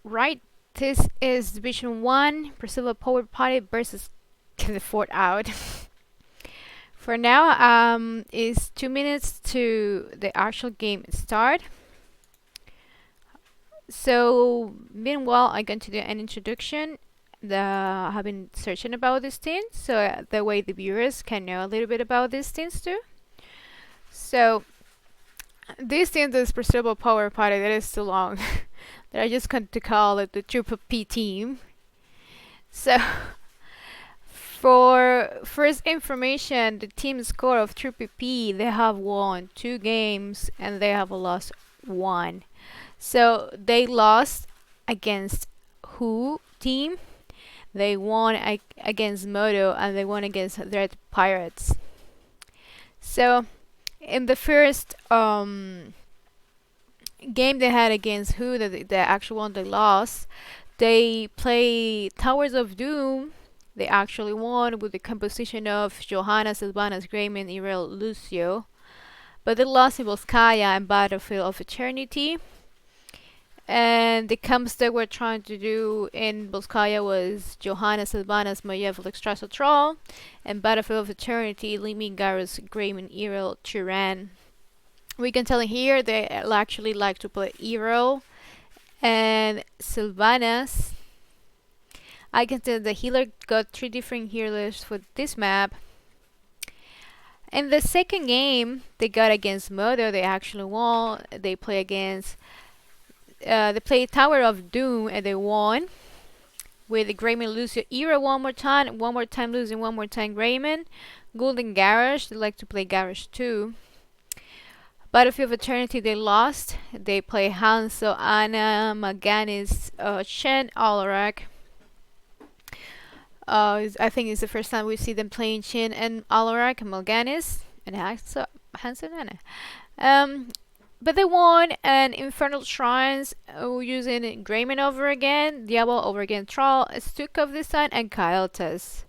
Right, this is Division 1, Percival Power Party versus the Fort Out. For now, it's 2 minutes to the actual game start. So, meanwhile, I'm going to do an introduction. I've been searching about these things, so that way the viewers can know a little bit about these things too. So, this thing is Percival Power Party, that is too long. that I just going to call it the Triple P team. So, for first information, the team score of Triple P, they have won 2 games and they have lost 1. So they lost against who team? They won against Moto and they won against Red Pirates. So in the first game they had against who, the actual one they lost, they play Towers of Doom. They actually won with the composition of Johanna, Sylvanas, Grayman, Irel, Lucio. But they lost in Volskaya and Battlefield of Eternity. And the comps they were trying to do in Volskaya was Johanna, Sylvanas, Mayev, Extraso Troll. And Battlefield of Eternity, Limi, Garrus, Grayman, Irel, Tyrann. We can tell here they actually like to play Irel and Sylvanas. I can tell the healer got 3 different healers for this map. In the second game, they got against Modo. They actually won. They play against. They played Tower of Doom and they won. With Grayman, Lucio, Ira one more time losing, one more time Grayman. Golden Garage. They like to play Garage too. Battlefield of Eternity, they lost. They play Hanzo, Anna, Maganis, Shen, Alarak. I think it's the first time we see them playing Shin and Alarak and Malganis and Hansen Anna. But they won an Infernal Shrines using Grayman over again, Diablo over again, Troll, Stukov this time, and Kael'thas.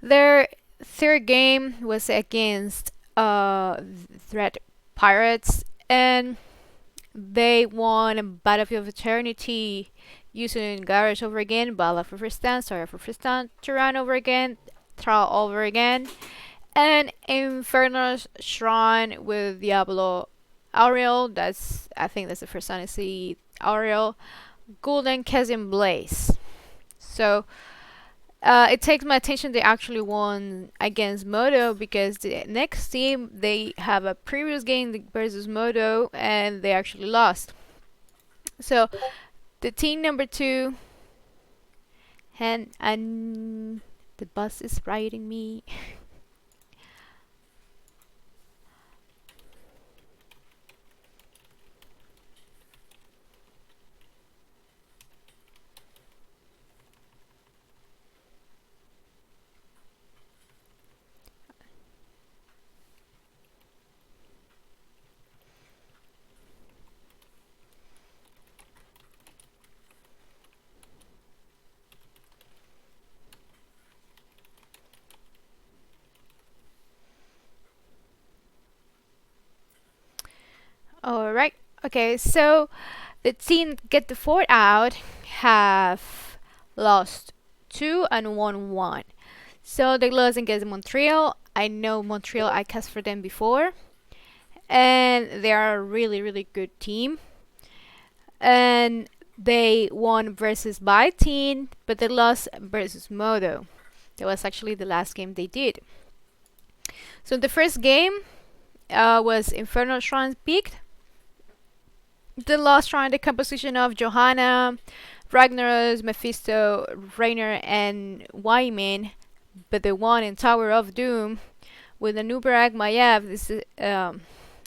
Their third game was against Threat Pirates, and they won Battlefield of Eternity using Garage over again, Bala for first time, Sora for first time, Tyrann over again, Thrall over again, and Infernal Shrine with Diablo Auriel. I think that's the first time I see Auriel. Golden Chasm Blaze. So it takes my attention they actually won against Moto because the next team they have a previous game versus Moto and they actually lost. So the team number 2 and the bus is riding me. Alright, okay, so the team Get the Fort Out have lost 2 and won 1. So they lost against Montreal. I know Montreal, I cast for them before. And they are a really, really good team. And they won versus Team, but they lost versus Modo. That was actually the last game they did. So the first game was Infernal Shrines picked. The Lost Shrine, the composition of Johanna, Ragnaros, Mephisto, Rainer, and Wyman, but the one in Tower of Doom with Anubarak, Mayev, this is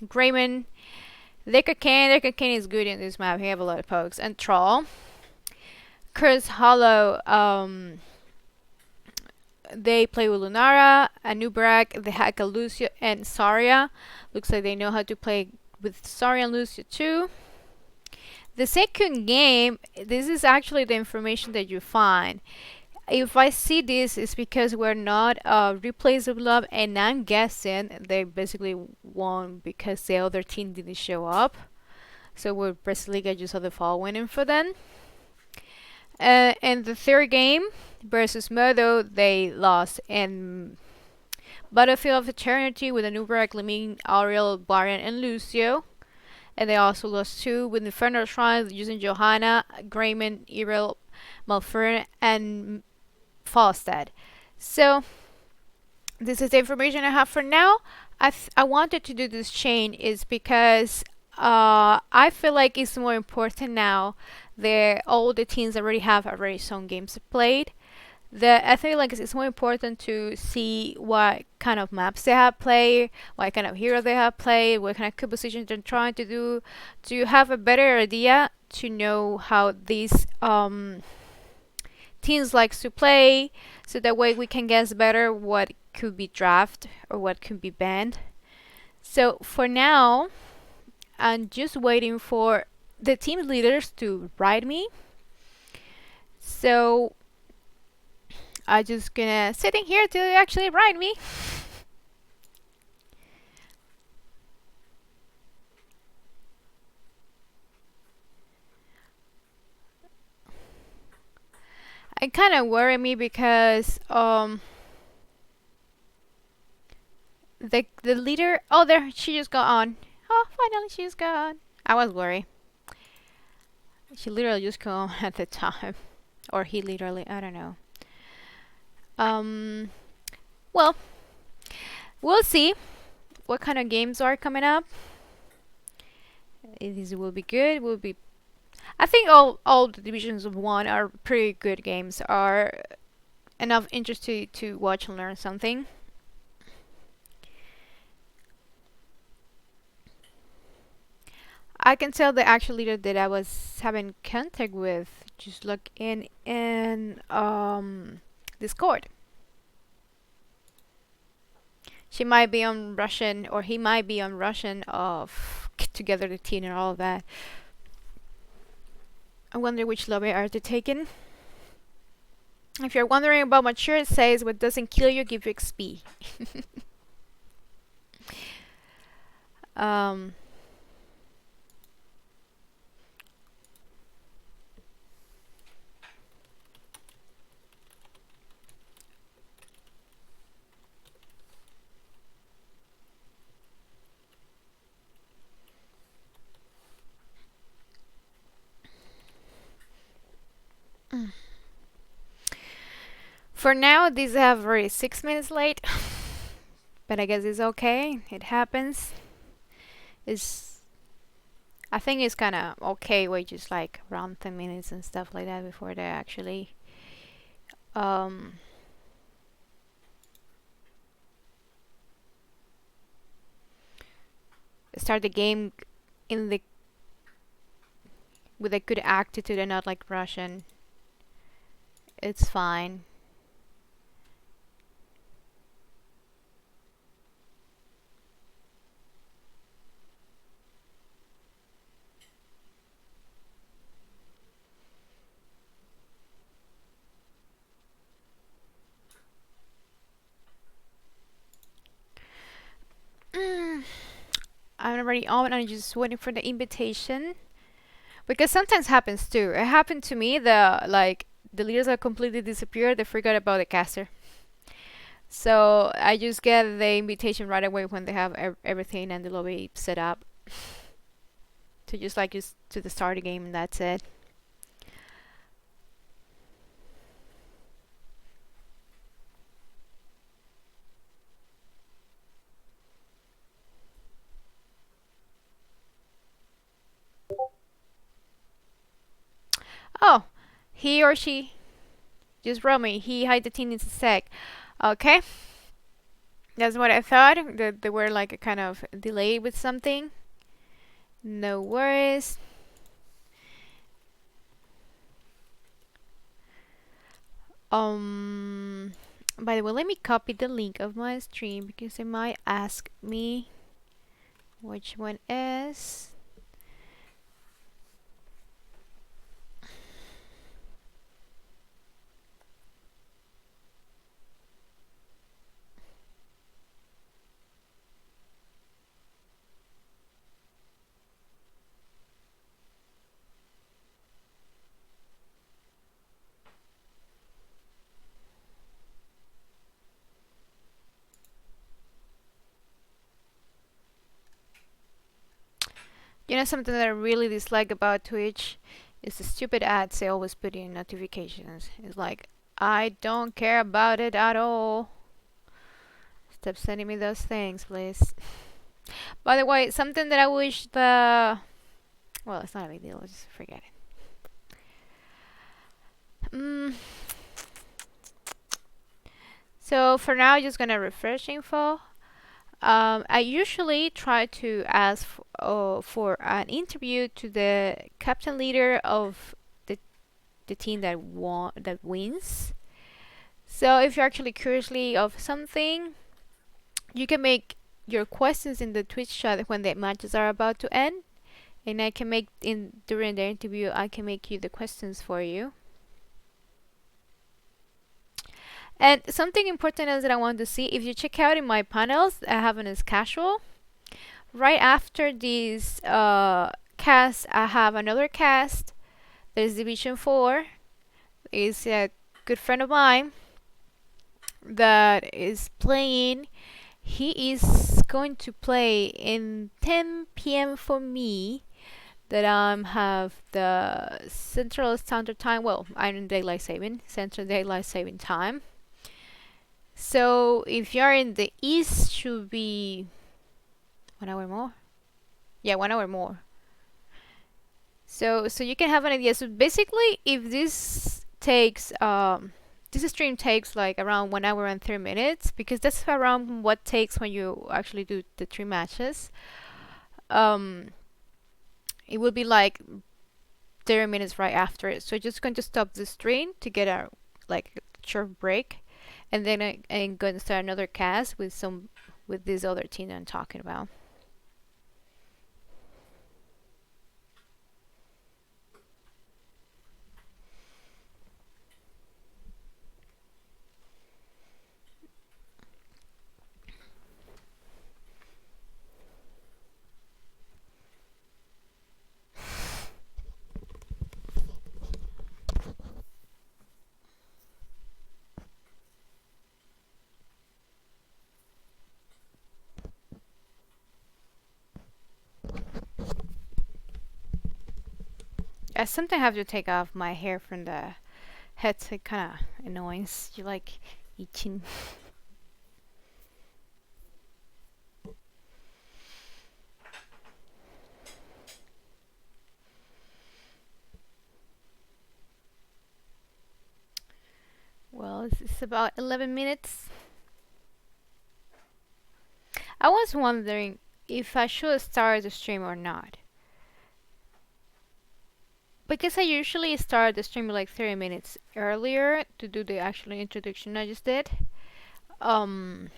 Grayman, Lekka is good in this map, he have a lot of pokes, and Troll. Curse Hollow, they play with Lunara, Anubarak, the Haka Lucio, and Saria. Looks like they know how to play with Saria and Lucio too. The second game, this is actually the information that you find. If I see this, it's because we're not replays of love, and I'm guessing they basically won because the other team didn't show up. So with Brasilia just a default winning for them. In the third game versus Modo, they lost in Battlefield of Eternity with Anubarak, Lamine, Ariel, Barian, and Lucio. And they also lost two with Inferno Shrines using Johanna, Grayman, Eril, Malfern, and Falstad. So this is the information I have for now. I wanted to do this chain is because I feel like it's more important now that all the teams already have already some games played. I feel like it's more important to see what kind of maps they have played, what kind of hero they have played, what kind of compositions they're trying to do, to have a better idea to know how these teams likes to play, so that way we can guess better what could be draft or what could be banned. So for now, I'm just waiting for the team leaders to write me. So I'm just gonna sitting here to actually write me. It kind of worry me because the leader, oh, there she just got on. Oh, finally she's gone. I was worried. She literally just got on at the time, or he literally, I don't know. Um, well, we'll see what kind of games are coming up. These will be good. Will be. I think all the divisions of one are pretty good games. Are enough interest to watch and learn something. I can tell the actual leader that I was having contact with. Just look in Discord. She might be on Russian, or he might be on Russian of together the team and all of that. I wonder which lobby are they taking. If you're wondering about what shirt, it says what doesn't kill you gives you XP. um, for now, these have already 6 minutes late, but I guess it's okay. It happens. It's I think it's kind of okay. Wait, just like around 10 minutes and stuff like that before they actually um start the game in the with a good attitude and not like Russian. It's fine. I'm already on and I'm just waiting for the invitation. Because sometimes happens too. It happened to me, the leaders are completely disappeared, they forgot about the caster. So I just get the invitation right away when they have everything and the lobby set up. To just to the start of the game and that's it. Oh, he or she just wrote me. He hide the team in a sec. Okay. That's what I thought. That they were like a kind of delayed with something. No worries. By the way, let me copy the link of my stream because they might ask me which one is. You know, something that I really dislike about Twitch is the stupid ads they always put in notifications. It's like, I don't care about it at all. Stop sending me those things, please. By the way, something that I wish the... Well, it's not a big deal. Just forget it. So for now, just gonna refresh info. I usually try to ask for an interview to the captain leader of the team that wins. So if you're actually curiously of something, you can make your questions in the Twitch chat when the matches are about to end, and I can make in during the interview I can make you the questions for you. And something important else that I want to see, if you check out in my panels, I have it as casual. Right after this cast, I have another cast. There's Division 4. It's a good friend of mine that is playing. He is going to play in 10 p.m. for me. That have the Central Standard Time. Well, I'm in daylight saving, Central Daylight Saving Time. So if you're in the east, should be 1 hour more. Yeah, 1 hour more. So you can have an idea. So basically, if this stream takes like around 1 hour and 3 minutes, because that's around what takes when you actually do the 3 matches. Um, it will be like 30 minutes right after it. So just going to stop the stream to get a like short break, and then I'm going to start another cast with this other team I'm talking about. I sometimes have to take off my hair from the head, so it kind of annoys you, like itching. Well, it's about 11 minutes. I was wondering if I should start the stream or not. Because I usually start the stream like 30 minutes earlier to do the actual introduction I just did. Um,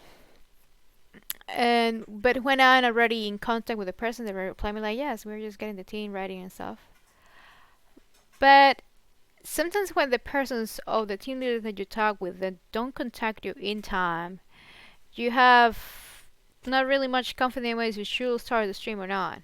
but when I'm already in contact with the person, they reply me like, yes, we're just getting the team ready and stuff. But sometimes when the persons of the team leaders that you talk with that don't contact you in time, you have not really much confidence whether you should start the stream or not.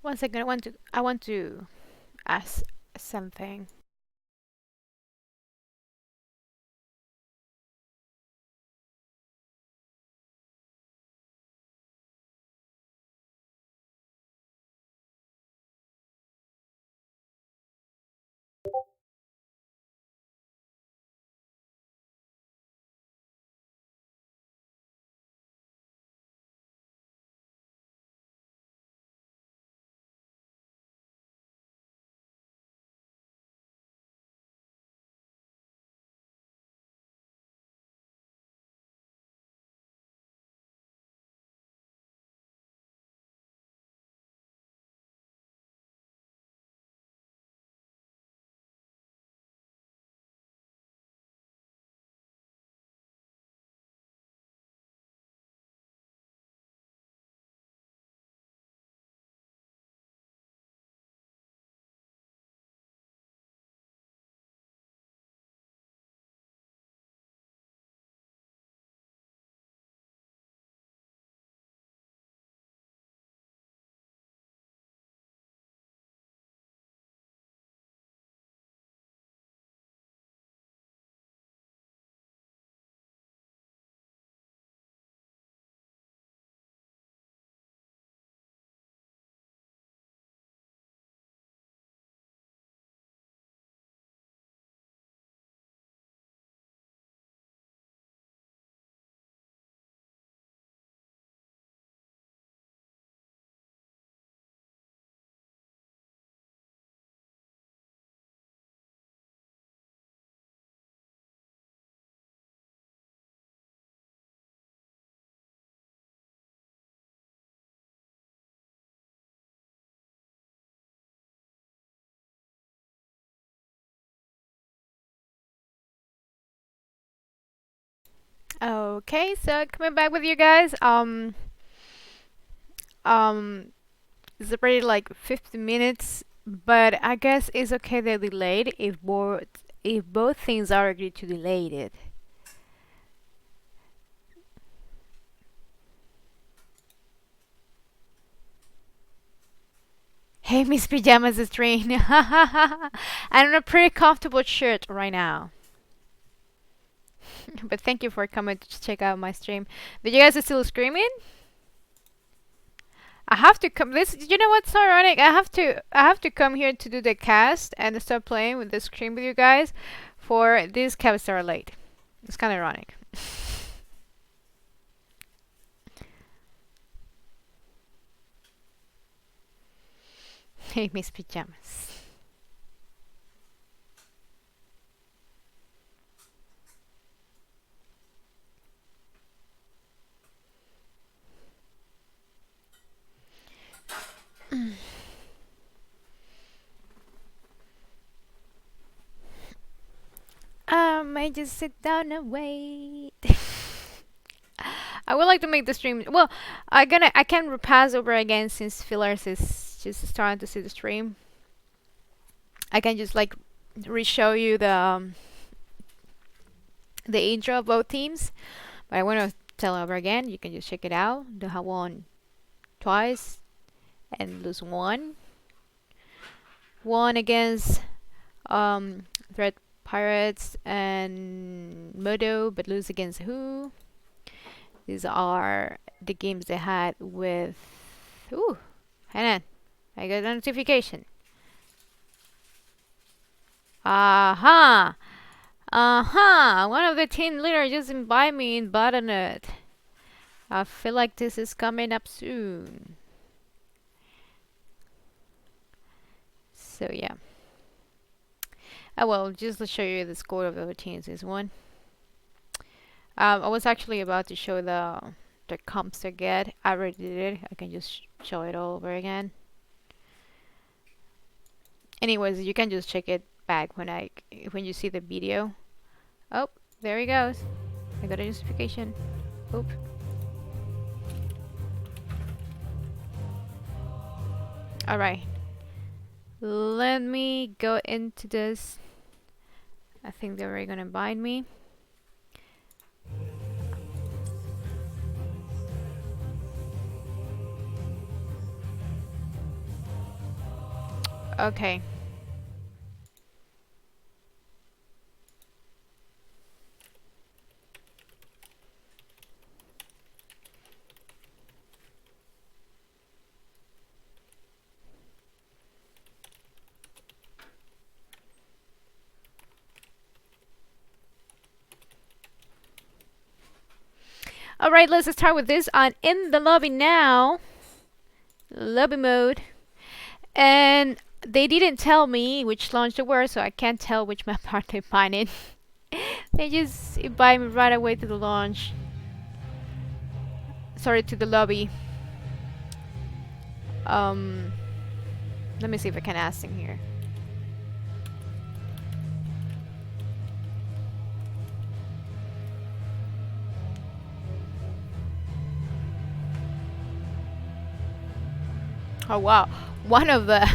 One second, I want to ask something. Okay, so coming back with you guys. Um, it's already like 50 minutes, but I guess it's okay they delayed if both things are agreed to delay it. Hey, Miss Pajamas is train. I'm in a pretty comfortable shirt right now. But thank you for coming to check out my stream. Did you guys still screaming? I have to come. This, you know what's so ironic? I have to come here to do the cast and start playing with the screen with you guys. For these casts are late. It's kind of ironic. Hey, Miss Pajamas. I might just sit down and wait. I would like to make the stream. Well, I can pass over again since Fillers is just starting to see the stream. I can just like re-show you the intro of both teams. But I want to tell over again. You can just check it out. They have won twice and lose one. One against Threat Pirates and Modo, but lose against who? These are the games they had with. Ooh, hang on. I got a notification. Aha! Aha! One of the team leaders just invited me in Butternut. I feel like this is coming up soon. So yeah. Oh well, just to show you the score of the other teams is one. I was actually about to show the comps I get. I already did it. I can just show it all over again. Anyways, you can just check it back when you see the video. Oh, there he goes. I got a notification. Oop. All right. Let me go into this. I think they're already gonna bind me. Okay. Alright, let's start with this on in the lobby now. Lobby mode. And they didn't tell me which launch they were, so I can't tell which map are they finding. They just invite me right away to the launch. Sorry, to the lobby. Let me see if I can ask him here. Oh wow, one of the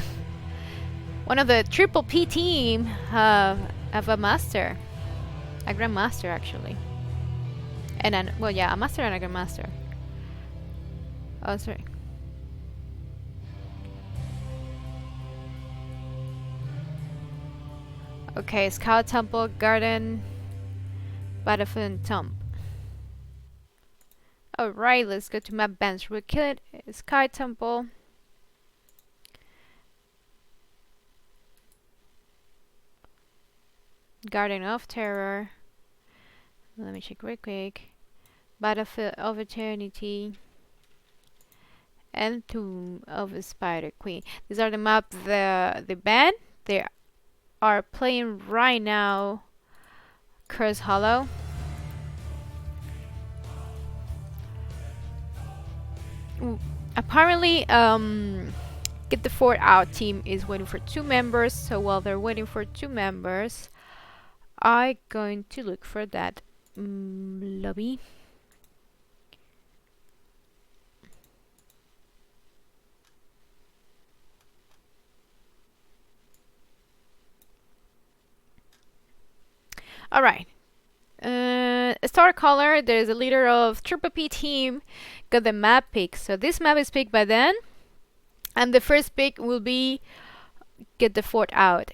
triple P team of a master, a grandmaster actually, and then well yeah, a master and a grandmaster. Oh sorry. Okay, Scout Temple, Garden, Battlefield, and Tomb. Alright, let's go to map bench. We'll kill it. Sky Temple. Garden of Terror. Let me check real quick. Battlefield of Eternity. And Tomb of the Spider Queen. These are the maps the band they are playing right now. Curse Hollow. Ooh. Apparently, Get the Fort Out team is waiting for 2 members. So while they're waiting for 2 members, I'm going to look for that lobby. All right. Star color. There's a leader of Triple P team. Got the map pick. So this map is picked by them, and the first pick will be get the fort out.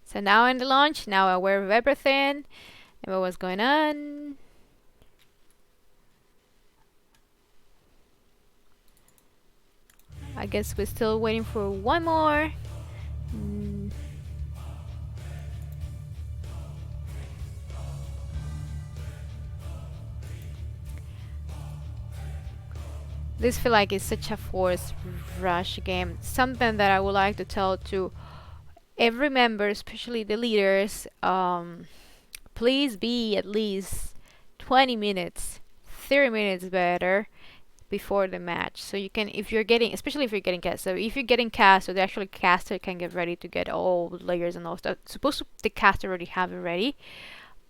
So now in the launch, now aware of everything and what's going on. I guess we're still waiting for one more. This feel like it's such a forced rush game. Something that I would like to tell to every member, especially the leaders, please be at least 20 minutes, 30 minutes better before the match. So you can, if you're getting, especially if you're getting cast, so if you're getting cast, so the actual caster can get ready to get all the layers and all stuff. Supposed to the caster already have it ready,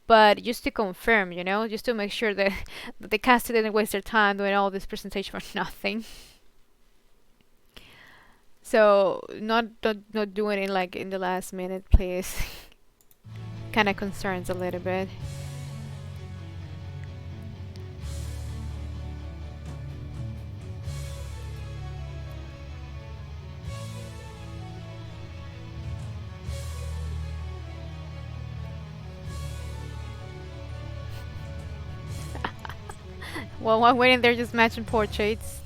but just to confirm, just to make sure that, that the caster didn't waste their time doing all this presentation for nothing. So not doing it like in the last minute, please. Kind of concerns a little bit. Well, while waiting, they're just matching portraits.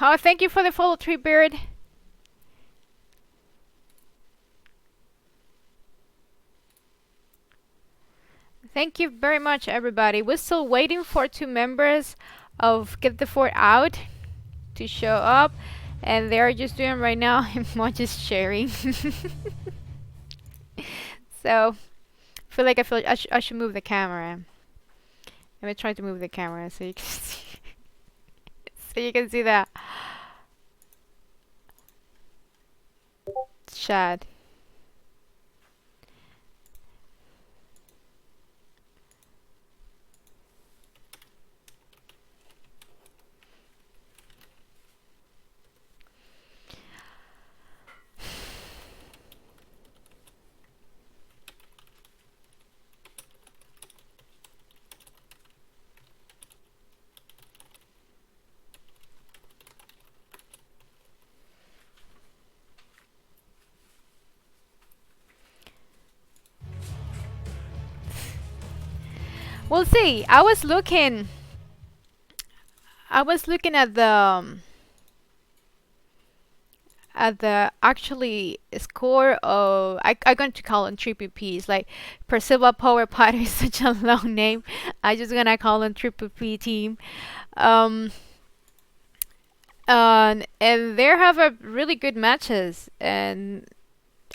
Oh, thank you for the follow, Treebeard. Thank you very much, everybody. We're still waiting for 2 members of Get the Fort Out to show up, and they're just doing right now emojis sharing. So, I should move the camera. Let me try to move the camera so you can see, so you can see that chat. We'll see. I was looking at the actually score of I'm going to call them 3PPs. Like Percival Power Potter is such a long name. I just gonna call them 3PP team. Um, and they have a really good matches, and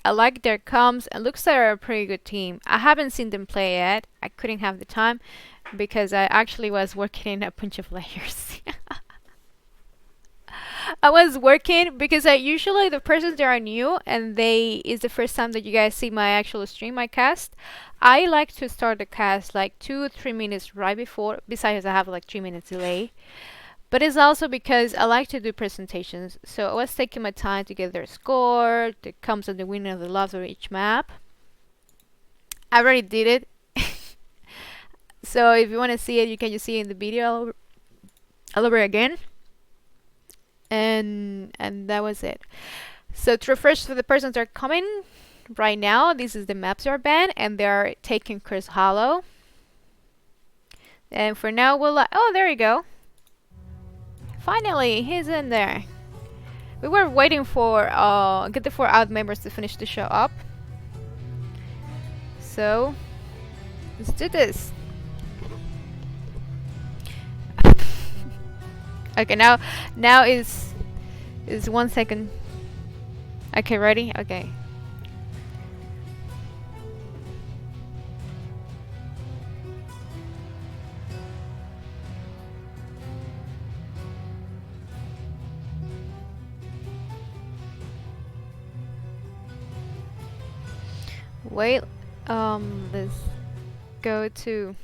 I like their comms. It looks like they're a pretty good team. I haven't seen them play yet. I couldn't have the time because I actually was working in a bunch of layers. I was working because I usually the persons that are new and they is the first time that you guys see my actual stream, my cast. I like to start the cast like 2-3 minutes right before. Besides, I have like 3 minutes delay. But it's also because I like to do presentations. So I was taking my time to get their score, the comes and the winner of the loss of each map. I already did it. So if you want to see it, you can just see it in the video all over again. And that was it. So to refresh for the persons that are coming right now, this is the maps are banned and they're taking Chris Hollow. And for now we'll oh, there you go. Finally, he's in there. We were waiting for Get the 4 out members to finish the show up. So Let's do this. Okay, now is 1 second. Okay, ready? Okay. Wait, let's go to.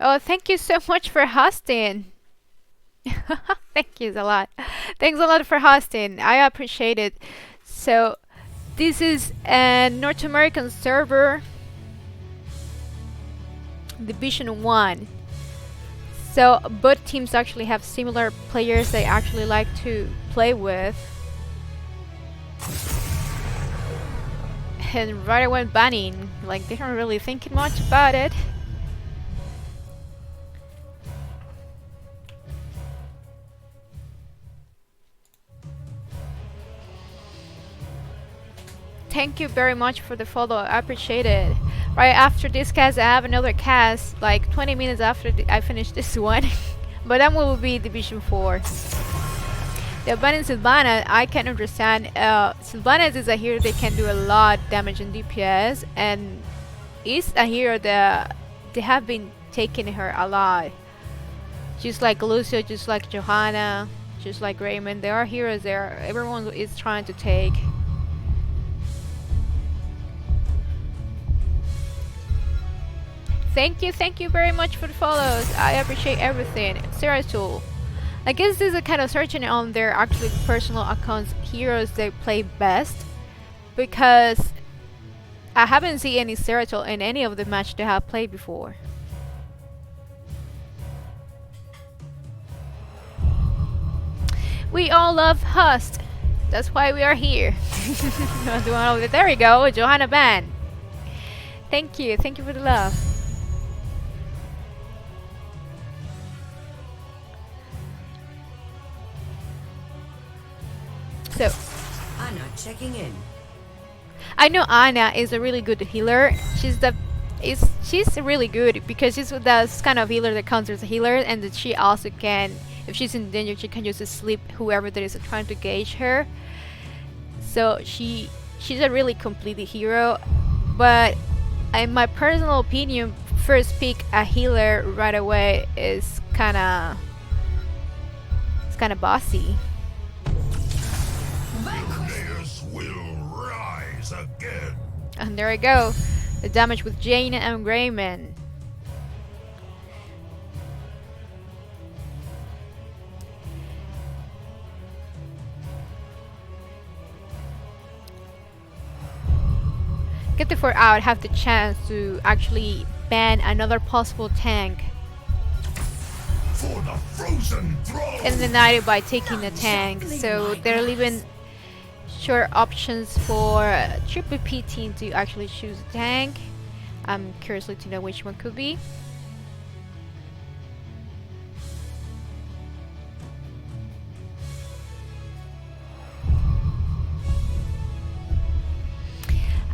Oh, thank you so much for hosting. Thank you a lot. Thanks a lot for hosting. I appreciate it. So, this is a North American server, Division 1. So, both teams actually have similar players they actually like to play with. And right away banning, like they aren't really thinking much about it. Thank you very much for the follow, I appreciate it. Right after this cast, I have another cast, like 20 minutes after I finish this one. But that one will be Division 4. The abundant Sylvanas, I can understand. Sylvanas is a hero that can do a lot damage in DPS, and is a hero that they have been taking her a lot. Just like Lucio, just like Johanna, just like Raymond, there are heroes there everyone is trying to take. Thank you very much for the follows. I appreciate everything. Seratul. I guess this is a kind of searching on their actually personal accounts heroes they play best, because I haven't seen any Seratul in any of the match they have played before. We all love Hust. That's why we are here. There we go, Johanna Ban. Thank you for the love. So, Anna checking in. I know Anna is a really good healer. She's really good because she's the kind of healer that counts as a healer, and that she also can, if she's in danger, she can just sleep whoever that is trying to gauge her. So she's a really complete hero. But in my personal opinion, first pick a healer right away is kinda bossy. Will rise again. And there I go. The damage with Jane and Grayman. Get the 4 out, have the chance to actually ban another possible tank. For the frozen throne. And deny it by taking the tank. So they're leaving short options for Triple P team to actually choose a tank. I'm curious to know which one could be.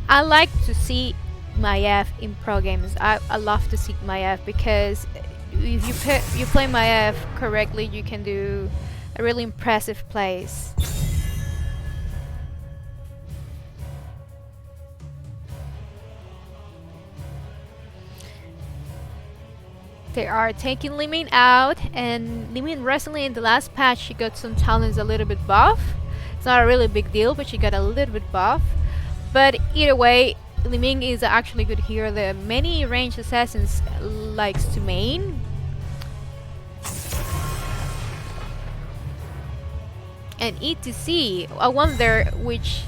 I like to see Maiev in pro games. I love to see Maiev because if you play Maiev correctly, you can do a really impressive plays. They are taking Limin out, and Limin recently in the last patch she got some talents a little bit buff. It's not a really big deal, but she got a little bit buff. But either way, Limin is actually good hero that many ranged assassins likes to main. And ETC, I wonder which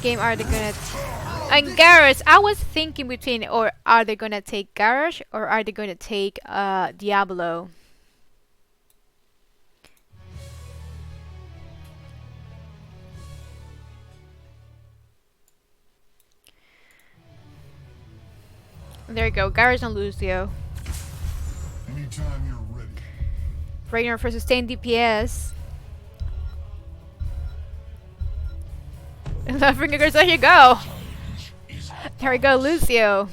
game are they gonna and Garage. I was thinking between, or are they gonna take Garage or are they gonna take Diablo? There you go, Garage and Lucio. Anytime you're ready. Rainer for sustained DPS. Laughing girls, there you go. Here we go, Lucio.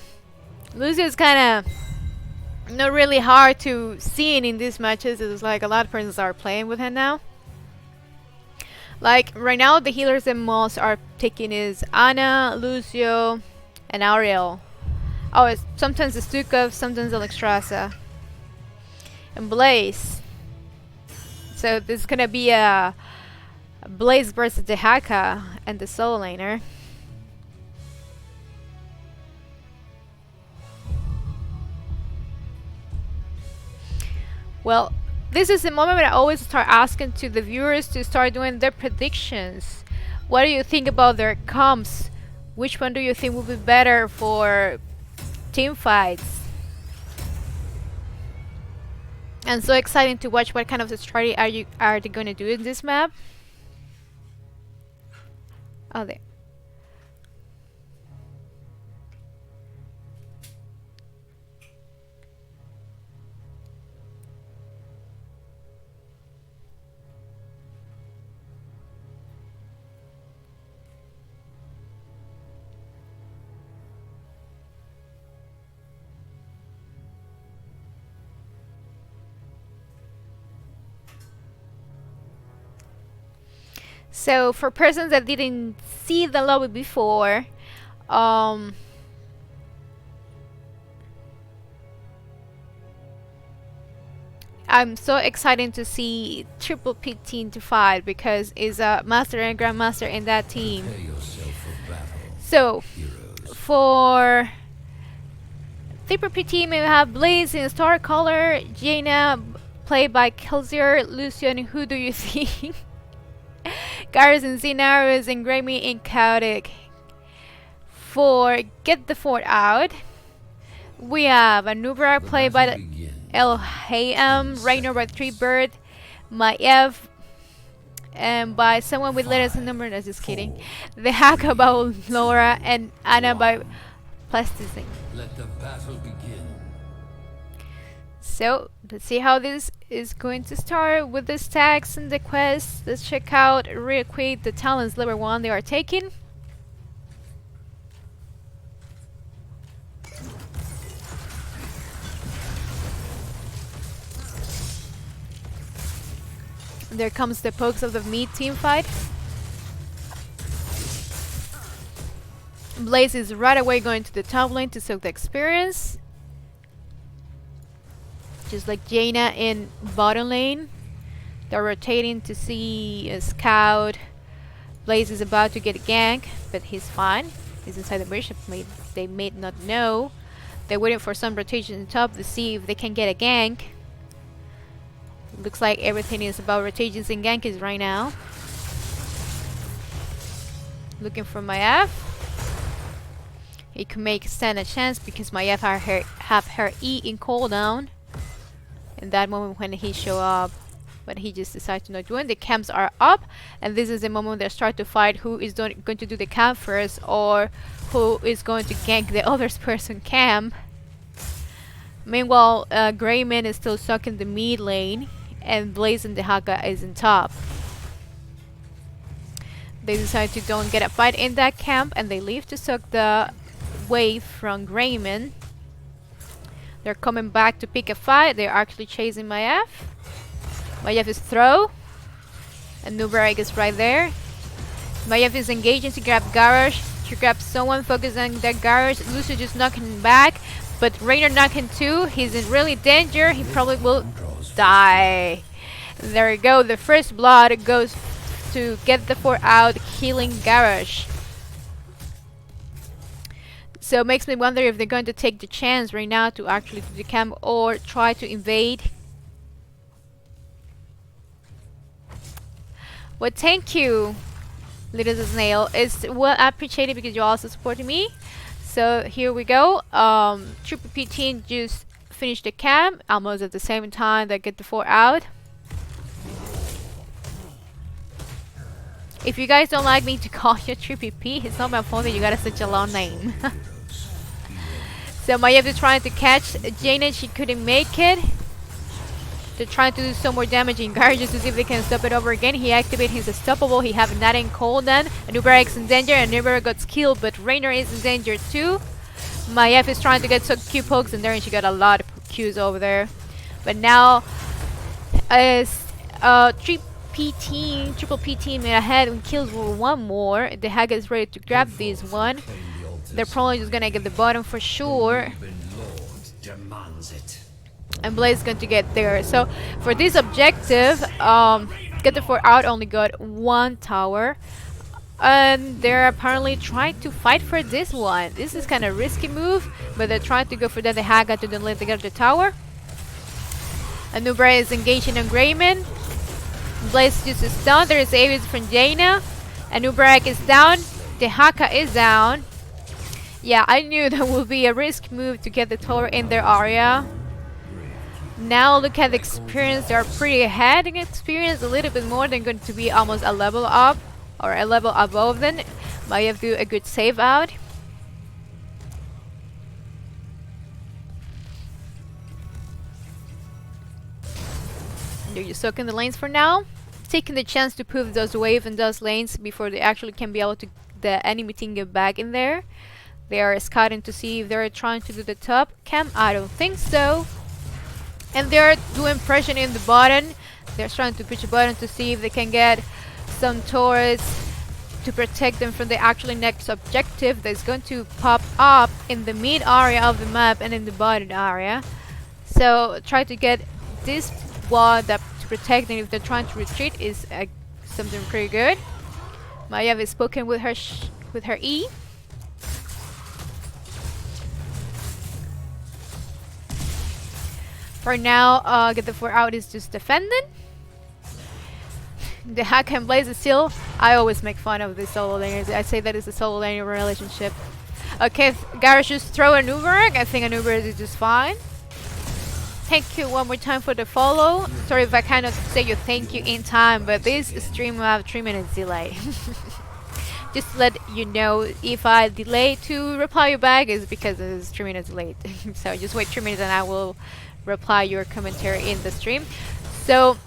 Lucio's kind of not really hard to see in these matches. It's like a lot of persons are playing with him now. Like right now, the healers that most are taking is Ana, Lucio, and Ariel. Oh, it's sometimes the Stukov, sometimes Alexstrasza, and Blaze. So this is gonna be a Blaze versus the Haka and the solo laner. Well, this is the moment where I always start asking to the viewers to start doing their predictions. What do you think about their comps? Which one do you think will be better for team fights? And so exciting to watch what kind of strategy are they going to do in this map. Oh, there. So for persons that didn't see the lobby before, I'm so excited to see Triple P team to fight because it's a master and grandmaster in that team. So for Triple P team, we have Blaze in Star Color, Jaina played by Kelsier, Lucian. Who do you think? Garrus and Xenaros and Grammy in Chaotic. For Get the Fort Out, we have Anubra played by El Hayam, Rainer by Treebird, Maiev, and by someone with letters and numbers. No, just kidding. The Haka by Laura and Anna by Plasticine. Let the battle begin. So let's see how this is going to start with the stacks and the quests. Let's check out real quick the talents level 1 they are taking. There comes the pokes of the meat team fight. Blaze is right away going to the top lane to soak the experience. Just like Jaina in bottom lane. They're rotating to see a scout. Blaze is about to get a gank, but he's fine. He's inside the bridge. They may not know. They're waiting for some rotation in top to see if they can get a gank. Looks like everything is about rotations and ganks right now. Looking for Maiev. He could stand a chance because Maiev have her E in cooldown. In that moment when he show up, but he just decides to not do it. The camps are up, and this is the moment they start to fight who is going to do the camp first or who is going to gank the other person's camp. Meanwhile, Greyman is still stuck in the mid lane, and Blaze and the Haka is in top. They decide to don't get a fight in that camp, and they leave to suck the wave from Greyman. They're coming back to pick a fight. They're actually chasing Maiev. Maiev is throw. And Nubarek is right there. Maiev is engaging to grab Garrosh. To grab someone, focus on that Garrosh. Lucio just knocking him back. But Rainer knocking too. He's in really danger. He probably will die. There we go. The first blood goes to Get the Fort Out, killing Garrosh. So it makes me wonder if they're going to take the chance right now to actually do the camp or try to invade. Well, thank you, Little Snail. It's well appreciated because you're also supporting me. So here we go. Triple P team just finished the camp almost at the same time they Get the Fort Out. If you guys don't like me to call you Triple P, it's not my fault that you got such a long name. So Maiev is trying to catch Jaina. She couldn't make it. They're trying to do some more damage in Garage just to see if they can stop it over again. He activated his unstoppable. He have that in cold then. Anubarak is in danger. Anubarak got killed, but Rainer is in danger too. Maiev is trying to get some Q pokes in there, and she got a lot of Qs over there. But now, as triple P team ahead and kills for one more. The Haga is ready to grab this one. They're probably just gonna get the bottom for sure. And Blaze is going to get there. So for this objective, get the 4 out only got 1 tower. And they're apparently trying to fight for this one. This is kind of risky move, but they're trying to go for that. The Haga to then let them get the tower. Anubra is engaging on Greyman. Blaze uses stun. There is Avis from Jaina. Anubrak is down. The Haka is down. Yeah, I knew that would be a risk move to get the tower in their area. Now look at the experience. They are pretty ahead in experience. A little bit more. They're going to be almost a level up. Or a level above them. Might have to do a good save out. They're just soaking the lanes for now. Taking the chance to prove those wave and those lanes before they actually can be able to the enemy team get back in there. They are scouting to see if they're trying to do the top camp. I don't think so. And they're doing pressure in the bottom. They're trying to push the button to see if they can get some turrets to protect them from the actually next objective that's going to pop up in the mid area of the map and in the bottom area. So try to get this wall that to protect them if they're trying to retreat is something pretty good. Maiev is poking with her E. For now, get the 4 out is just defending. The Hack and Blaze is still. I always make fun of the solo laners. I say that it's a solo laner relationship. Okay, Garage just throw an Uberak. I think an Uberak is just fine. Thank you one more time for the follow. Sorry if I cannot say you thank you in time, but this stream will have 3 minutes delay. Just let you know if I delay to reply you back is because it's 3 minutes late. So just wait 3 minutes and I will reply your commentary in the stream. So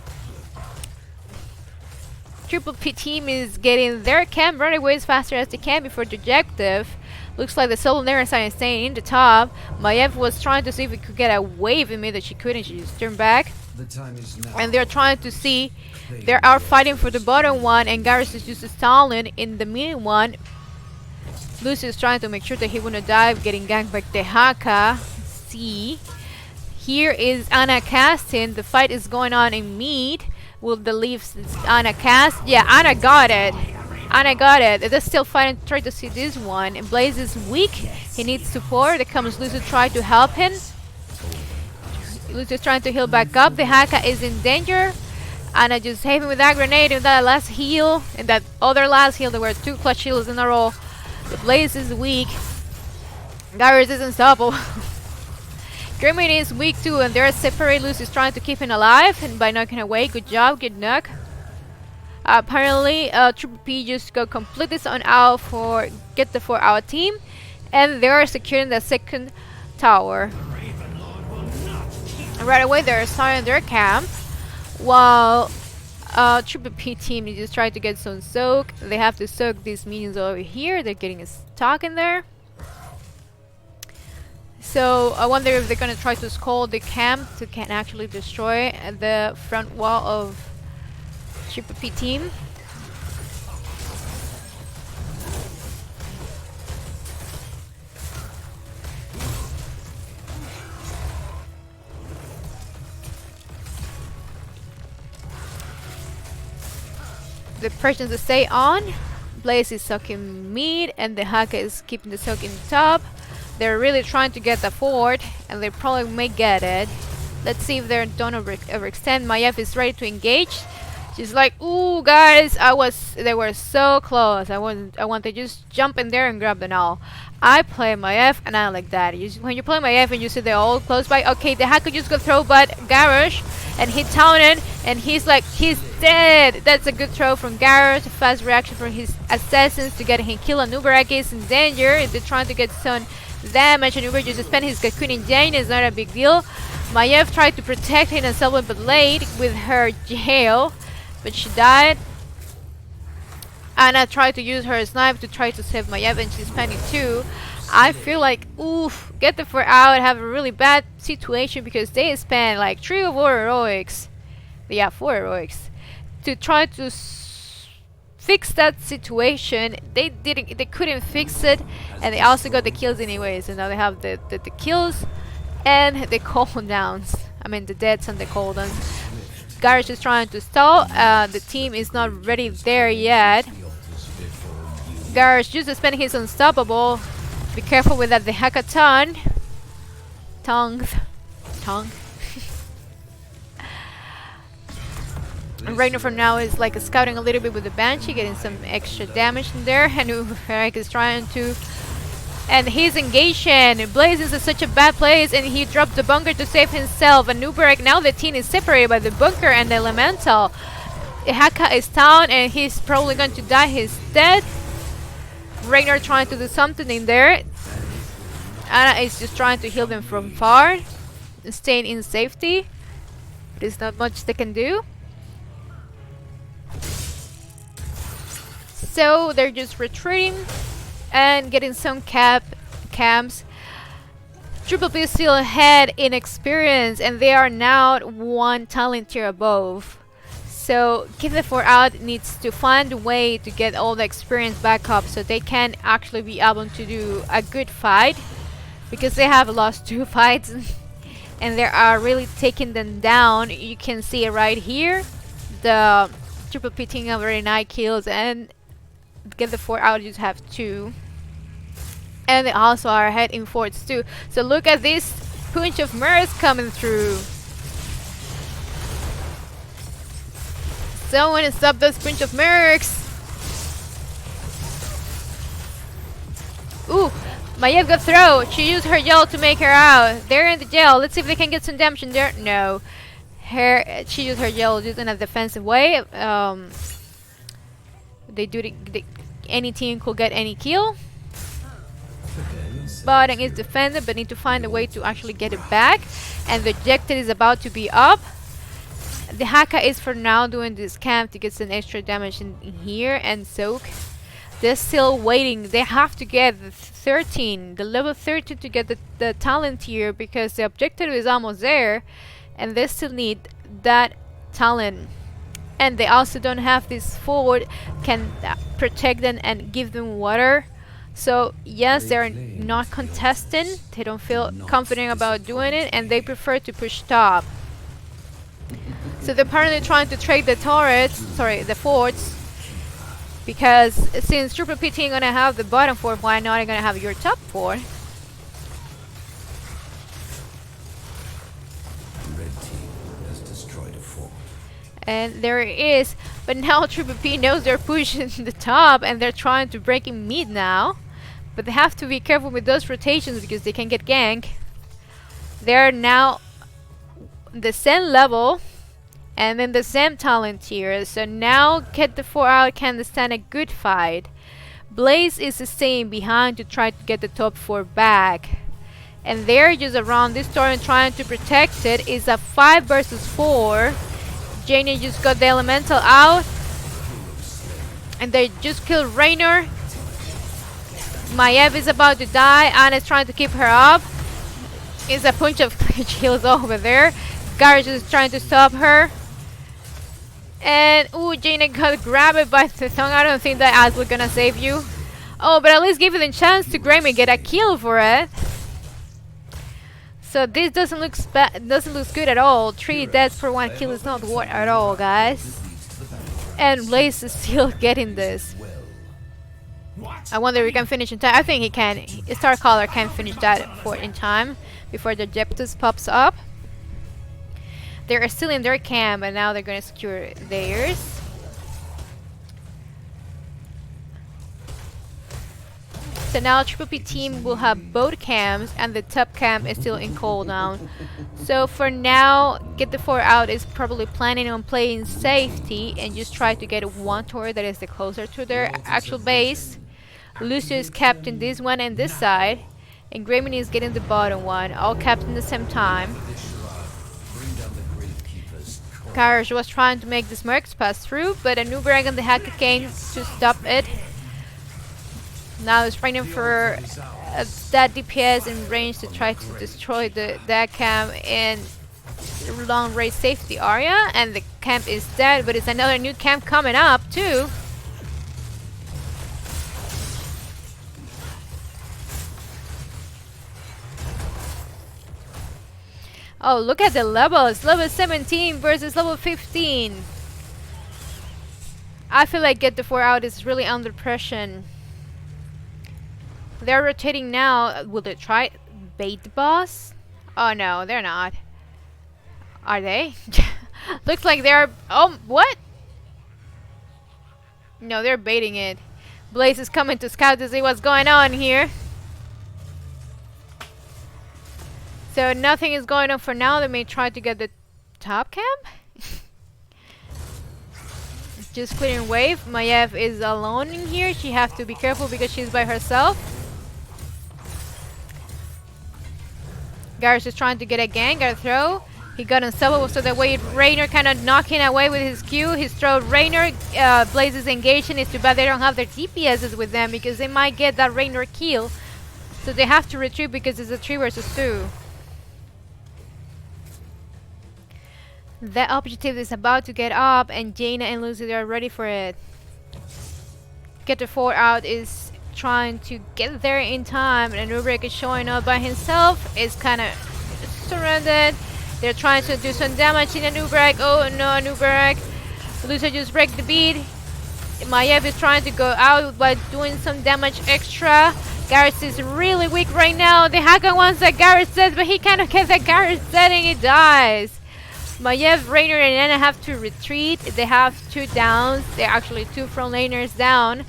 Triple P team is getting their camp right away as fast as they can before the objective. Looks like the solo Neresan is staying in the top. Maiev was trying to see if we could get a wave in mid that she couldn't. She just turned back. The time is now. And they're trying to see. They are fighting for the bottom one, and Garrus is just stalling in the mid one. Lucy is trying to make sure that he wouldn't dive, getting ganked by the Haka. See. Here is Anna casting. The fight is going on in mid. Will the leaves Anna cast? Yeah, Anna got it. Anna got it. They're still fighting, try to see this one. And Blaze is weak. He needs support. There comes Lucy to try to help him. Lucy is trying to heal back up. The Haka is in danger. Anna just hit him with that grenade and that last heal. And that other last heal. There were 2 clutch heals in a row. The Blaze is weak. Garrus is unstoppable. Grimmin is weak too, and they're separate. Lucy's trying to keep him alive and by knocking away. Good job, good knock. Apparently, Triple P just got completely on out for get the 4 our team, and they are securing the 2nd tower. And right away, they're starting their camp, while Triple P team is just trying to get some soak. They have to soak these minions over here. They're getting stuck in there. So I wonder if they're gonna try to scold the camp to can actually destroy the front wall of Triple P team. The pressure to stay on. Blaze is sucking mid, and the Haka is keeping the soak in the top. They're really trying to get the fort, and they probably may get it. Let's see if they don't overextend. Maiev is ready to engage. She's like, "Ooh, guys, they were so close. I want to just jump in there and grab the null." I play Maiev, and I like that. When you play Maiev and you see they're all close by, okay, the hack could just go throw, but Garrosh and hit Townen, and he's dead. That's a good throw from Garrosh. A fast reaction from his assassins to get him killed. And Nubarak is in danger. They're trying to get some damage, and Uber just spent his cocoon in Jane. It's not a big deal. Maiev tried to protect him and Selwyn but late with her jail, but she died. Anna tried to use her snipe to try to save Maiev and she's panicked too. I feel like, oof, get the 4 out, have a really bad situation because they spent like 3 or 4 heroics. Yeah, 4 heroics. To try to fix that situation. They couldn't fix it, and they also got the kills anyways, and now they have the kills and the cooldowns. I mean the deaths and the cooldowns. Garage is trying to stall. The team is not ready there yet. Garage just spending his unstoppable. Be careful with that, the hackathon. Tongue. And Reiner for now is like scouting a little bit with the Banshee, getting some extra damage in there. And Uberek is trying to... And he's engaging. Blaze is in such a bad place and he dropped the bunker to save himself. And Uberek, now the team is separated by the bunker and the elemental. Haka is down and he's probably going to die. He's dead. Reiner trying to do something in there. Anna is just trying to heal them from far. Staying in safety. There's not much they can do. So they're just retreating and getting some camps. Triple B is still ahead in experience and they are now 1 talent tier above. So Give the 4 out needs to find a way to get all the experience back up so they can actually be able to do a good fight, because they have lost 2 fights and they are really taking them down. You can see it right here. The Triple P taking over 9 kills and Get the 4 out, you just have 2. And they also are ahead in forts too. So look at this punch of Mirrors coming through. Someone stop this punch of Mirrors. Ooh, Maiev got thrown. She used her yell to make her out. They're in the jail. Let's see if they can get some damage in there. No. She used her yell just in a defensive way. Any team could get any kill. Bottom is defended but need to find a way to actually get it back. And the objective is about to be up. The Haka is for now doing this camp to get some extra damage in here and soak. They're still waiting. They have to get the level 13 to get the talent tier, because the objective is almost there and they still need that talent. And they also don't have this forward can protect them and give them water. So yes, they're not contesting. They don't feel confident about doing it and they prefer to push top. So they're apparently trying to trade the the forts, because since Triple PT ain't gonna have the bottom fort, why not gonna have your top fort? And there it is. But now Triple P knows they're pushing the top and they're trying to break in mid now. But they have to be careful with those rotations because they can get ganked. They're now the same level and then the same talent tier. So now Get the 4 out can stand a good fight. Blaze is staying behind to try to get the top 4 back. And they're just around this turret trying to protect it. It's a 5 versus 4. Janie just got the elemental out and they just killed Reiner. Maiev is about to die. Anna's trying to keep her up. It's a bunch of kills over there. Garage is trying to stop her. And ooh, Janie got grabbed by the tongue. I don't think that Az was gonna save you. Oh, but at least give it a chance to Graham and get a kill for it. So this doesn't look good at all. 3 deaths for 1 kill is not worth at all, guys. And Blaze is still getting this. I wonder if we can finish in time. I think he can. Starcaller can finish that fort in time before the Jeptus pops up. They're still in their camp and now they're gonna secure theirs. So now Triple P team will have both camps and the top camp is still in cooldown. So for now, Get the 4 out is probably planning on playing safety and just try to get 1 turret that is the closer to their actual base. Lucio is capped in this one and this side. And Grayman is getting the bottom one, all capped in the same time. Garage was trying to make the Mercs pass through, but a new Brag and the Hacker came to stop it. Now it's raining for that DPS in range to try to destroy that camp in long range safety area, and the camp is dead, but it's another new camp coming up too. Oh, look at the levels. Level 17 versus level 15. I feel like Get the 4 Out is really under pressure. They're rotating now. Will they try bait the boss? Oh no, they're not. Are they? Looks like they're... Oh, what? No, they're baiting it. Blaze is coming to scout to see what's going on here. So nothing is going on for now. They may try to get the top camp. Just clearing wave. Maiev is alone in here. She has to be careful because she's by herself. Garrus is trying to get a gang. Got a throw. He got unstoppable, so that way Raynor kind of knocking away with his Q. He's thrown Raynor. Blaze is engaged, and it's too bad they don't have their DPSs with them because they might get that Raynor kill. So they have to retreat because it's a 3 versus 2. The objective is about to get up, and Jaina and Lucy are ready for it. Get the 4 Out is trying to get there in time, and Rubrik is showing up by himself. It's kind of surrendered. They're trying to do some damage in a Nubrak. Oh no, Nubrak. Lucy just break the beat. Maiev is trying to go out by doing some damage extra. Garrus is really weak right now. The Hacker wants that Garrus dead, but he cannot get that Garrus dead and he dies. Maiev, Raynor, and Anna have to retreat. They have 2 downs. They're actually 2 front laners down.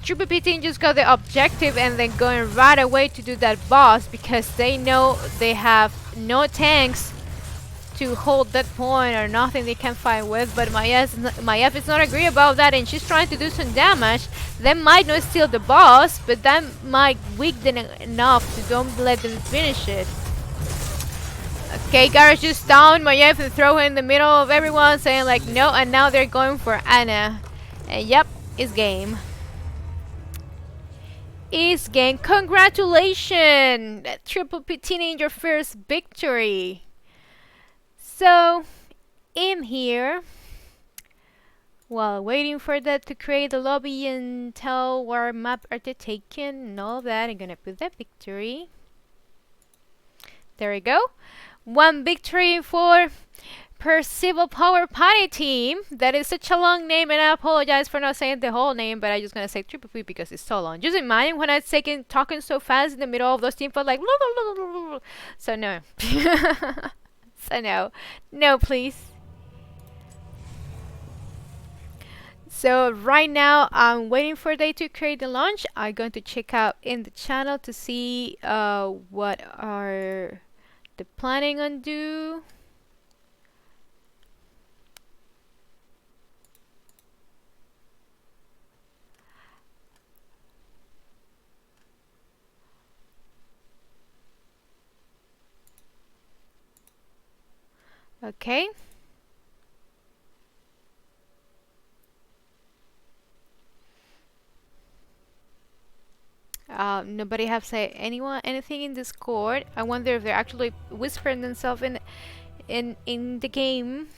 Triple P team just got the objective and then going right away to do that boss because they know they have no tanks to hold that point or nothing they can fight with. But Maiev is not agree about that, and she's trying to do some damage. That might not steal the boss, but that might weaken them enough to don't let them finish it. Okay, Garage just down. Maiev and throw her in the middle of everyone, saying like no, and now they're going for Anna. And yep, it's game. It's game. Congratulations, Triple PT in your first victory. So, I'm here while waiting for that to create the lobby and tell where map are they taken and all that. I'm gonna put that victory. There we go. 1 victory for Percival Power Party Team. That is such a long name, and I apologize for not saying the whole name, but I'm just gonna say Triple P because it's so long. Just imagine when I'm talking so fast in the middle of those teams, like so no. So no, please. So right now I'm waiting for they to create the launch. I'm going to check out in the channel to see what are the planning on do. Okay. Nobody have said anything in Discord. I wonder if they're actually whispering themselves in the game.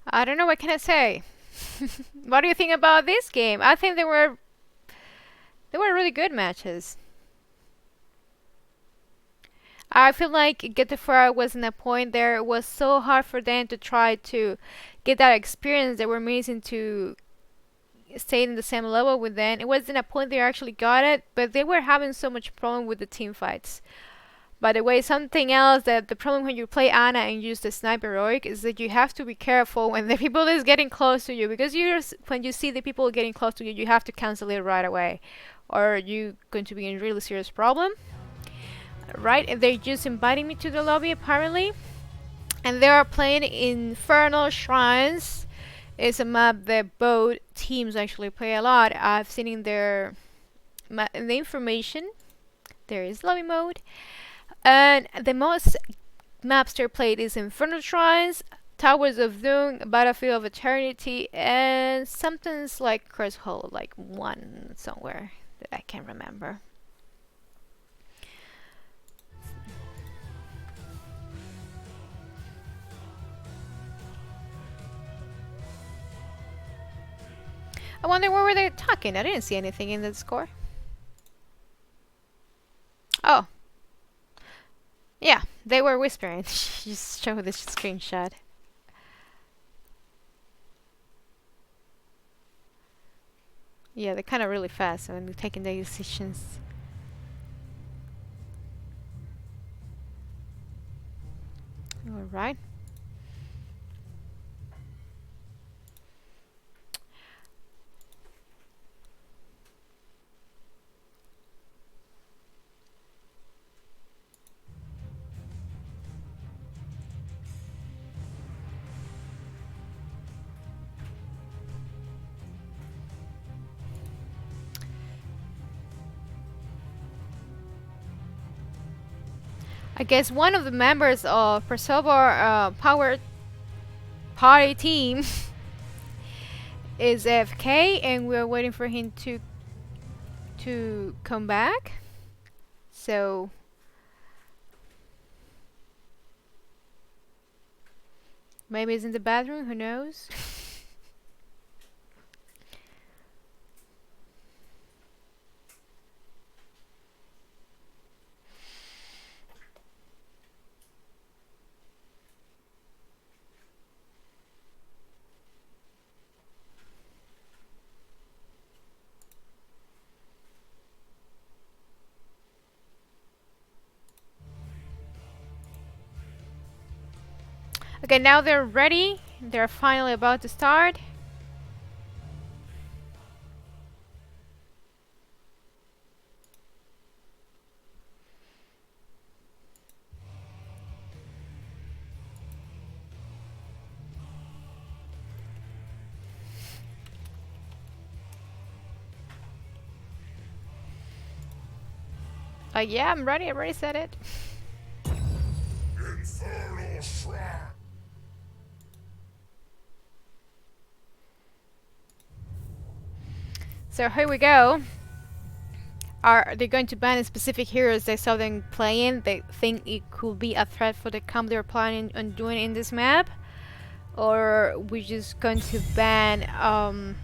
I don't know, what can I say? What do you think about this game? I think they were really good matches. I feel like Get the Fire was in a point there. It was so hard for them to try to get that experience they were missing to stay in the same level with them. It wasn't a point they actually got it, but they were having so much problem with the team fights. By the way, something else that the problem when you play Ana and use the sniper heroic is that you have to be careful when the people is getting close to you, because when you see the people getting close to you, you have to cancel it right away, or you're going to be in really serious problem. Right, and they're just inviting me to the lobby apparently, and they are playing Infernal Shrines. It's a map that both teams actually play a lot. I've seen in in the information there is lobby mode. And the most maps they're played is Infernal Shrines, Towers of Doom, Battlefield of Eternity, and something's like Curse Hole, like one somewhere that I can't remember. I wonder what were they talking? I didn't see anything in the score. Oh. Yeah, they were whispering. Just show this screenshot. Yeah, they're kind of really fast when they're taking their decisions. Alright. I guess one of the members of Percival Power Party team is AFK, and we're waiting for him to come back. So maybe he's in the bathroom. Who knows? Okay, now they're ready. They're finally about to start. Yeah, I'm ready. I already said it. Infernal Shrine. So here we go. Are they going to ban specific heroes they saw them playing? They think it could be a threat for the comp they're planning on doing in this map? Or we're just going to ban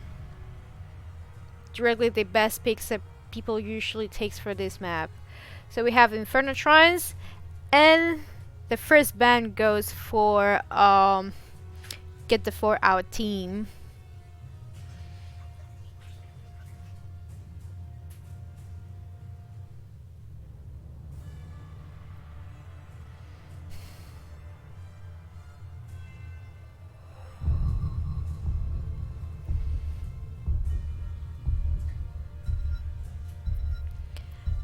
directly the best picks that people usually takes for this map? So we have Infernal Shrines, and the first ban goes for get the 4 out team.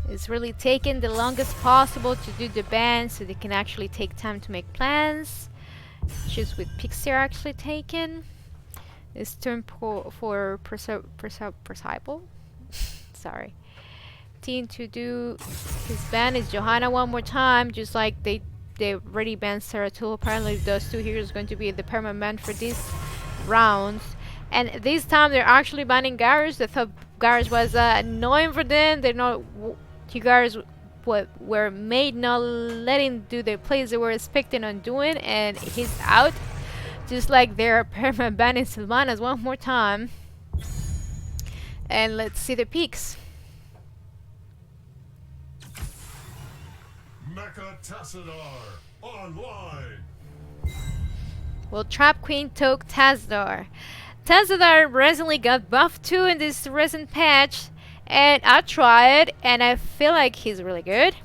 It's really taking the longest possible to do the ban, so they can actually take time to make plans. Choose with picks they're actually taken. It's turn for Percival. Sorry. Team to do his ban is Johanna one more time, just like they already banned Saratul. Apparently those two heroes are going to be the permanent ban for these rounds. And this time they're actually banning Garrus. They thought Garrus was annoying for them. They're not. Garrus were made not letting do the plays they were expecting on doing, and he's out. Just like they're permanent banning Sylvanas one more time. And let's see the peaks. Mecha Tassadar online. Well, Trap Queen took Tassadar. Tassadar recently got buffed too in this recent patch, and I tried, and I feel like he's really good.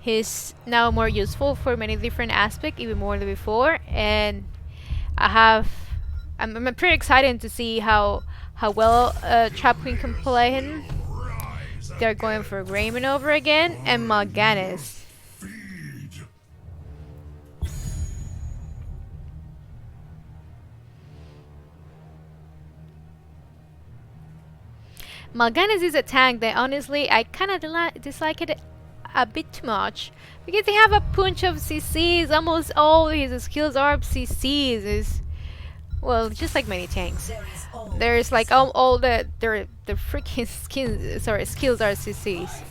He's now more useful for many different aspects, even more than before. And I have, I'm pretty excited to see how well Trap Queen can play him. Rise They're going for Grayman over again and Mal'Ganis. feed. Mal'Ganis is a tank that honestly I kind of dislike it a bit too much because they have a bunch of CCs. Almost all his skills are CCs. Is well, just like many tanks. There is always There's like all the freaking skills are CCs.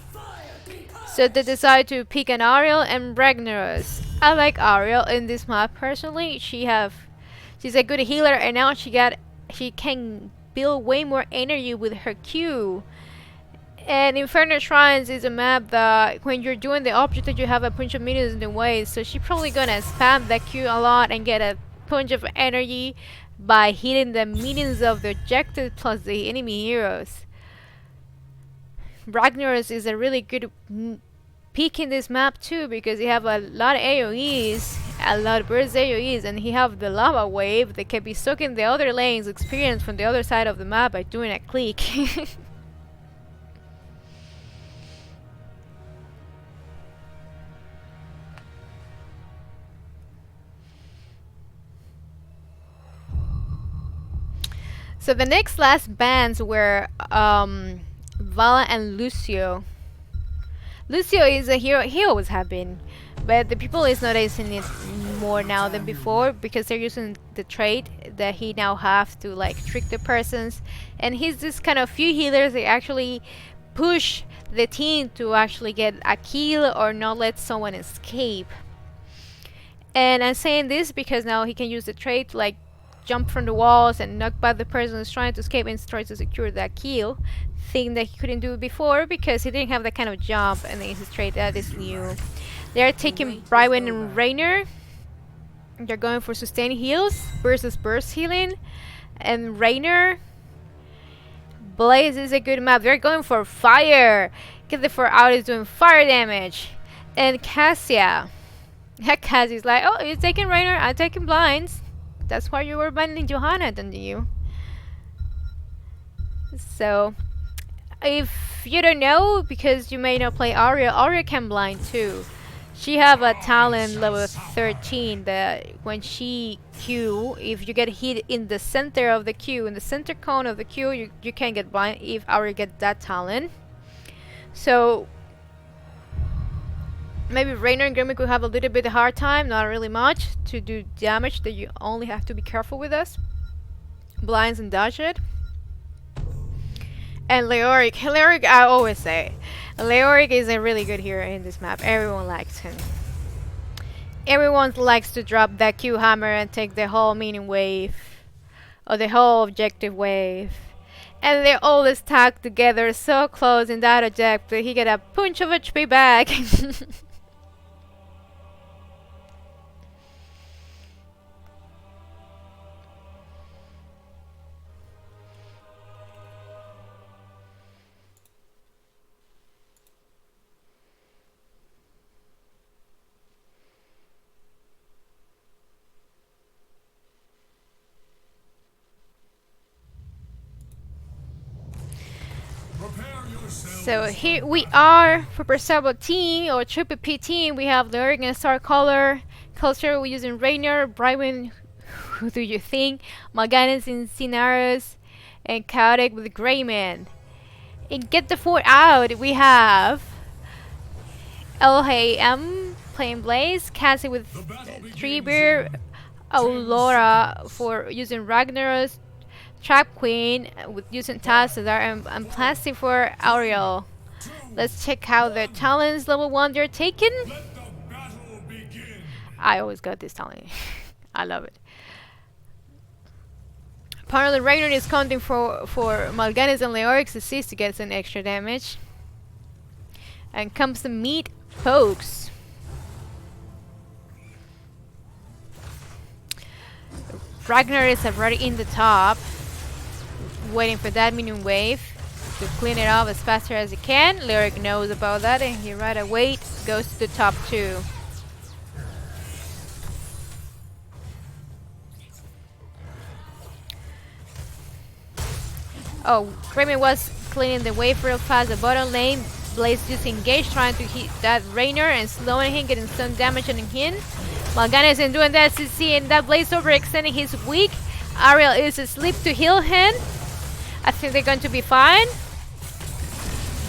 So they decide to pick an Ariel and Ragnaros. I like Ariel in this map personally. She's a good healer and now she can build way more energy with her Q. And Inferno Shrines is a map that when you're doing the objective you have a bunch of minions in the way, so she's probably gonna spam that Q a lot and get a bunch of energy by hitting the minions of the objective plus the enemy heroes. Ragnaros is a really good pick in this map too because he have a lot of AoEs, a lot of burst AoEs, and he have the lava wave that can be soaking the other lanes experience from the other side of the map by doing a click. So the next last bans were Vala and Lucio. Lucio is a hero, he always have been, but the people is noticing it more now than before because they're using the trait that he now have to like trick the persons, and he's this kind of few healers that actually push the team to actually get a kill or not let someone escape. And I'm saying this because now he can use the trait to like jump from the walls and knock back the person who's trying to escape and try to secure that kill, thing that he couldn't do before because he didn't have that kind of jump, and then his trait that is new. They're taking Brywin and Raynor. They're going for sustained heals versus burst healing, and Raynor Blaze is a good map. They're going for fire. Get the 4 out is doing fire damage. And Cassia. Cassia's like, oh, you're taking Raynor, I'm taking blinds. That's why you were banning Johanna, didn't you? So, if you don't know, because you may not play Arya, Arya can blind too. She have a talent level 13 that when she Q, if you get hit in the center of the Q, in the center cone of the Q, you can get blind if Arya get that talent. So, maybe Raynor and Grimmy could have a little bit of hard time, not really much, to do damage that you only have to be careful with us. Blinds and dodge it. And Leoric, I always say, Leoric is a really good hero in this map. Everyone likes him. Everyone likes to drop that Q hammer and take the whole minion wave. Or the whole objective wave. And they all stack together so close in that objective, he get a punch of HP back. So here we are for Percival team or Triple P team. We have Lyric and Star Color. Culture we're using Raynor, Brywin, who do you think? Mal'Ganis in Scenarios, and Chaotic with Greyman. And get the 4 out. We have LHM playing Blaze, Cassie with 3 Beer, Aurora for using Ragnaros, Trap Queen with using Tassadar, and Plastic for Ariel. Let's check out the talents level 1 they're taking. I always got this talent. I love it. Apparently Raynor is counting for Mal'Ganis and Leoric's assist to get some extra damage. And comes the meat pokes. Ragnar is already in the top, waiting for that minion wave. to clean it off as fast as he can. Lyric knows about that and he right away goes to the top 2. Oh, Raymond was cleaning the way real fast. The bottom lane, Blaze just engaged, trying to hit that Rainer and slowing him, getting some damage on him. Morgana isn't doing that, CC, and that Blaze overextending his weak. Ariel is asleep to heal him. I think they're going to be fine.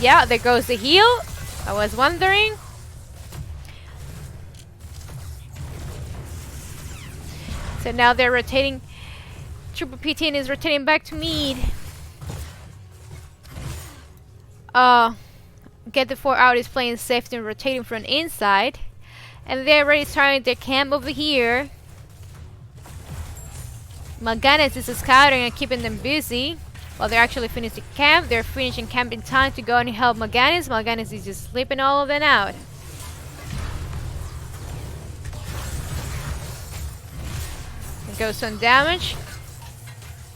Yeah, there goes the heal. I was wondering. So now they're rotating. Triple PT is rotating back to mid. Get the 4 out is playing safe and rotating from inside. And they're already starting their camp over here. Maganes is scouting and keeping them busy. While they're actually finishing camp. They're finishing camp in time to go and help Maganes. Maganes is just sleeping all of them out. There goes some damage.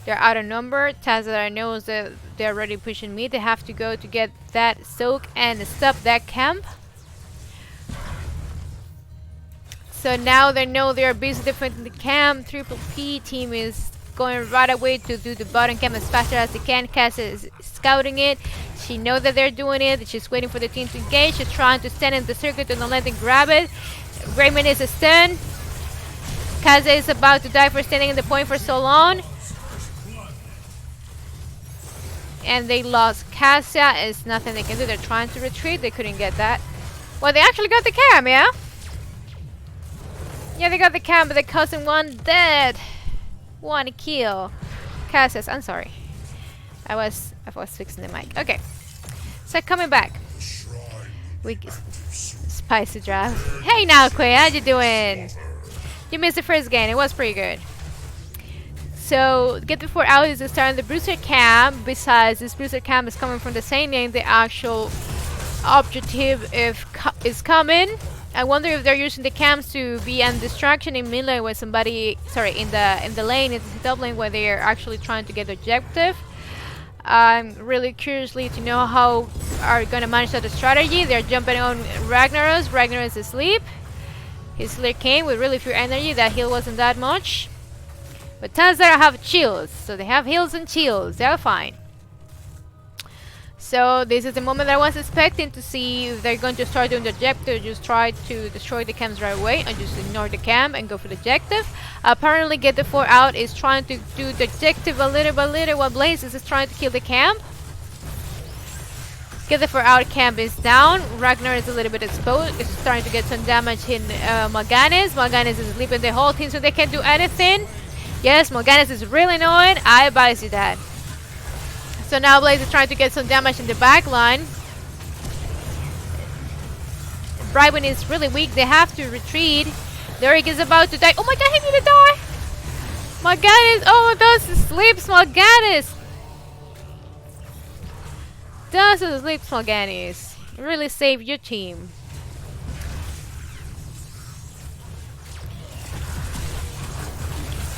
They're out of number. Tazara knows that they're already pushing me. They have to go to get that soak and stop that camp. So now they know they're busy defending the camp. Triple P team is going right away to do the bottom camp as fast as they can. Cass is scouting it. She knows that they're doing it. She's waiting for the team to engage. She's trying to stand in the circuit and not let them grab it. Raymond is a stun. Kaze is about to die for standing in the point for so long. And they lost Cassia. It's nothing they can do. They're trying to retreat. They couldn't get that. Well, they actually got the cam, yeah? Yeah, they got the cam, but they're causing 1 dead. 1 kill. Cassius, I'm sorry. I was fixing the mic. Okay. So coming back. We spicy draft. Hey now, Quay, how you doing? You missed the first game. It was pretty good. So get the 4 out is starting the Bruiser camp. Besides, this Bruiser camp is coming from the same lane. The actual objective is coming. I wonder if they're using the camps to be a distraction in mid lane when somebody, sorry, in the lane, in the top lane where they are actually trying to get the objective. I'm really curiously to know how are going to manage that strategy. They're jumping on Ragnaros. Ragnaros is asleep. His healer came with really few energy. That heal wasn't that much. But Tanzara have chills, so they have heals and chills. They're fine. So this is the moment that I was expecting to see if they're going to start doing the objective. Just try to destroy the camps right away and just ignore the camp and go for the objective. Apparently Get the 4 out is trying to do the objective a little by little while Blaze is trying to kill the camp. Get the 4 out camp is down. Ragnar is a little bit exposed. It's starting to get some damage in Morganes. Morganes is sleeping the whole team so they can't do anything. Yes, Morganes is really annoying. I advise you that. So now Blaze is trying to get some damage in the back line. Brightwing is really weak. They have to retreat. Lyric is about to die. Oh my god, he need to die! Morganes! Oh, those sleeps, Morganes! Those sleeps, Morganes. Really save your team.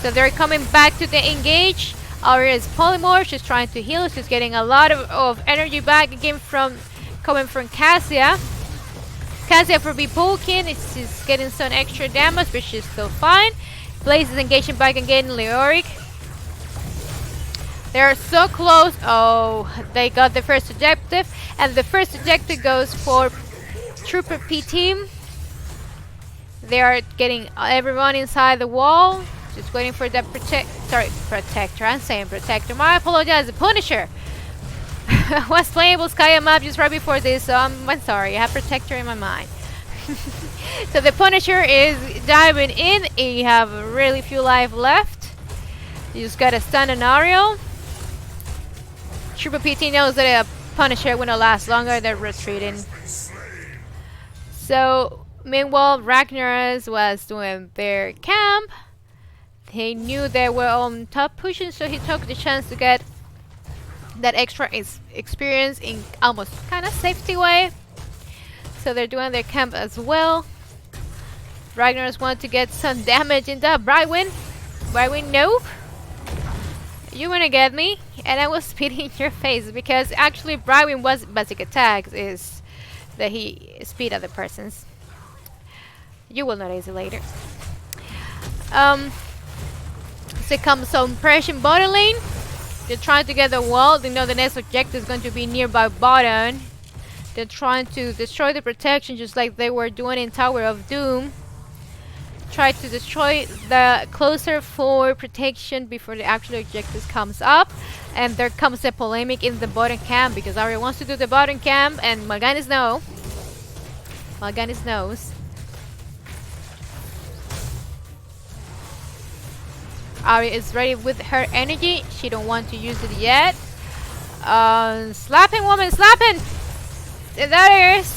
So they're coming back to the engage. Aria is polymorph. She's trying to heal. She's getting a lot of energy back again coming from Cassia. Cassia for be poking. She's getting some extra damage, but she's still fine. Blaze is engaging back again. Leoric. They're so close. Oh, they got the first objective, and the first objective goes for Trooper P team. They are getting everyone inside the wall. Just waiting for that protector. I'm saying protector. I apologize. The Punisher. I was playing Volskaya map just right before this, so I'm sorry. I have protector in my mind. So the Punisher is diving in. You have really few life left. You just gotta stun an Ariel. Trooper PT knows that a Punisher will not last longer. They're retreating. So meanwhile, Ragnaros was doing their camp. He knew they were on top pushing, so he took the chance to get that extra experience in almost kind of safety way. So they're doing their camp as well. Ragnar's want to get some damage in that Brightwing. Brightwing, nope. You wanna get me? And I will spit in your face because actually Brywin was basic attacks is that he spit at the persons. You will notice it later. So comes some pressure bottom lane. They're trying to get the wall. They know the next objective is going to be nearby bottom. They're trying to destroy the protection just like they were doing in Tower of Doom. Try to destroy the closer for protection before the actual objective comes up. And there comes a polemic in the bottom camp because Arya wants to do the bottom camp and Mal'Ganis no. Mal'Ganis knows. Arya is ready with her energy. She don't want to use it yet. Slapping woman, slapping! There is.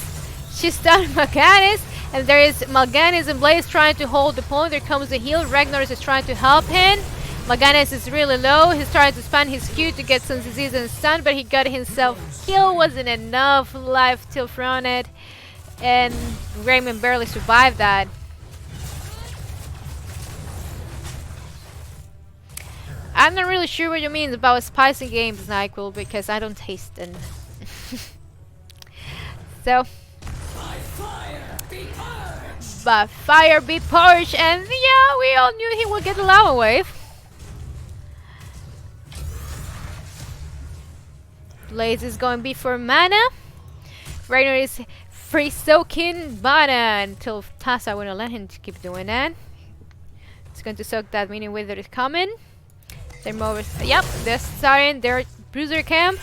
She's done Mal'Ganis. And there is Mal'Ganis and Blaze trying to hold the point. There comes the heal. Ragnar is trying to help him. Mal'Ganis is really low. He's trying to spam his Q to get some disease and stun, but he got himself killed. Wasn't enough life till from it. And Raymond barely survived that. I'm not really sure what you mean about spicy games, NyQuil, because I don't taste them. So, by fire be purged, and yeah, we all knew he would get the lava wave. Blaze is going to be for mana. Ragnar is free soaking mana until Tassa wouldn't let him to keep doing that. It's going to soak that minion wave that is coming. They're more, yep, they're starting their bruiser camp.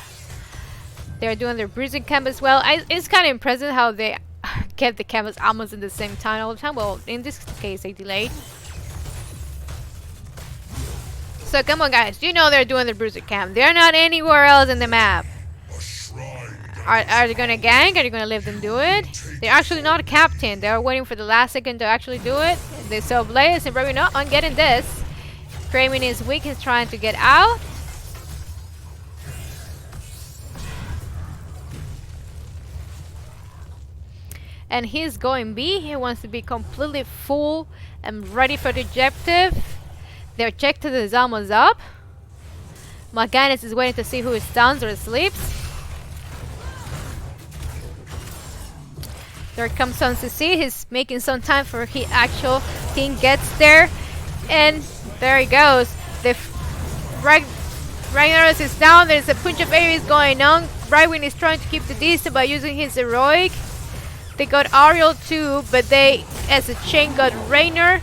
They're doing their bruising camp as well. It's kind of impressive how they get the camps almost in the same time all the time. Well, in this case, they delayed. So come on, guys. You know they're doing the bruiser camp. They're not anywhere else in the map. Are they gonna gank? Are they gonna let them do it? They're actually not a captain. They're waiting for the last second to actually do it. They saw Blaze and probably not on getting this. Kramen is weak. He's trying to get out. And he's going B. He wants to be completely full and ready for the objective. The objective is almost up. Mal'Ganis is waiting to see who stuns or sleeps. There comes Sun CC. He's making some time for his actual team gets there. And there he goes. The Ragnaros is down. There's a bunch of areas going on. Brywin is trying to keep the distance by using his heroic. They got Ariel too, but they, as a chain, got Ragnar.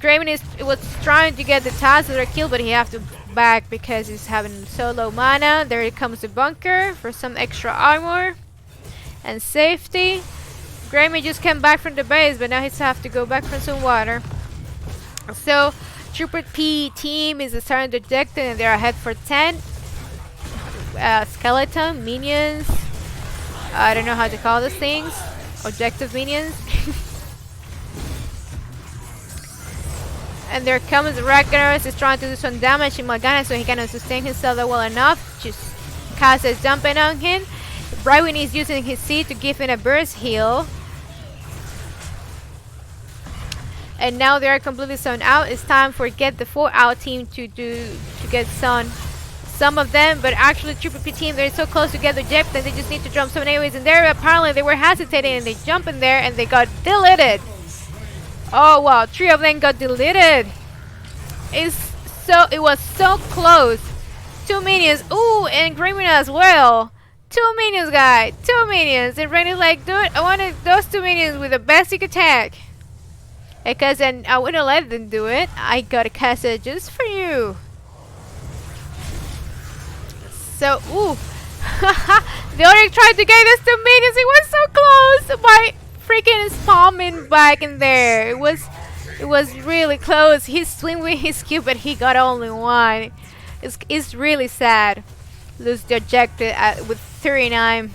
Kramen was trying to get the Tazler kill, but he have to back because he's having so low mana. There comes the bunker for some extra armor and safety. Kramen just came back from the base, but now he's have to go back for some water. So, Trooper P team is starting the objective and they're ahead for 10. Skeleton, minions. I don't know how to call these things. Objective minions. And there comes Ragnaros is trying to do some damage to Mal'Ganis so he cannot sustain himself well enough. Just Kaz is jumping on him. Brywin is using his C to give him a burst heal. And now they are completely zoned out. It's time for get the 4-out team to get some of them, but actually Triple P team, they're so close to get the jet that they just need to jump so many ways in there. Apparently they were hesitating and they jump in there and they got deleted. Oh wow, 3 of them got deleted. It was so close. 2 minions. Ooh, and Kramen as well. 2 minions, guys. 2 minions. And Ren is like, dude, I wanted those 2 minions with a basic attack. Because then I wouldn't let them do it. I got a cassette just for you. So, ooh. The other tried to get us 2 minions. It was so close by freaking spamming back in there. It was really close. He swing with his Q, but he got only 1. It's really sad. Lose the objective with 39.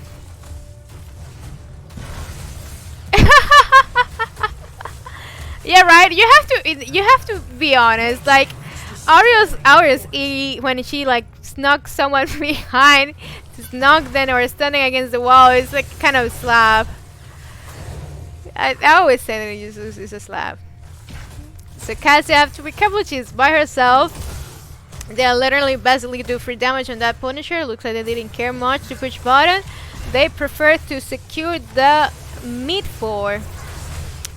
Yeah, right. You have to be honest. Like Ariel's E when she like snuck someone behind, snuck them or standing against the wall. It's like kind of a slap. I always say that it's a slap. So Cassie have to be careful. She's by herself. They literally basically do free damage on that Punisher. Looks like they didn't care much to push button. They prefer to secure the mid 4.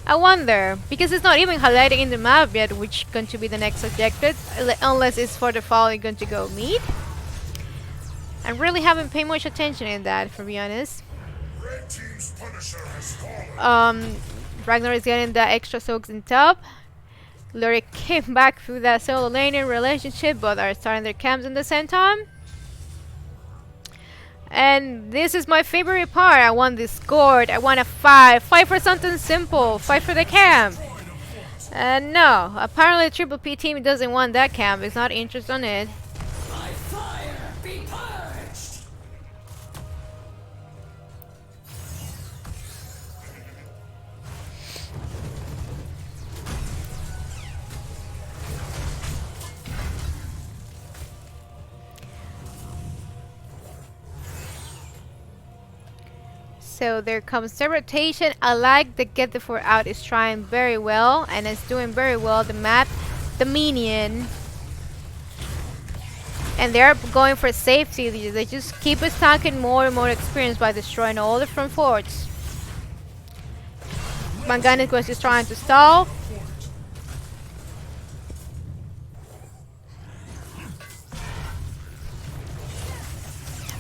I wonder, because it's not even highlighted in the map yet which is going to be the next objective, unless it's for the fall it's going to go mid. I really haven't paid much attention in that, to be honest. Red team's Punisher has fallen. Ragnar is getting the extra soaks in top. Lyric came back through that solo laning relationship, but are starting their camps in the same time. And this is my favorite part. I want this gourd. I want a fight. Fight for something simple. Fight for the camp. And no, apparently the Triple P team doesn't want that camp. It's not interested in it. By fire, be purged! So there comes the rotation. I like the get the 4 out is trying very well and it's doing very well. The map, the minion. And they're going for safety. They just keep stacking more and more experience by destroying all the front forts. Manganic was just trying to stall.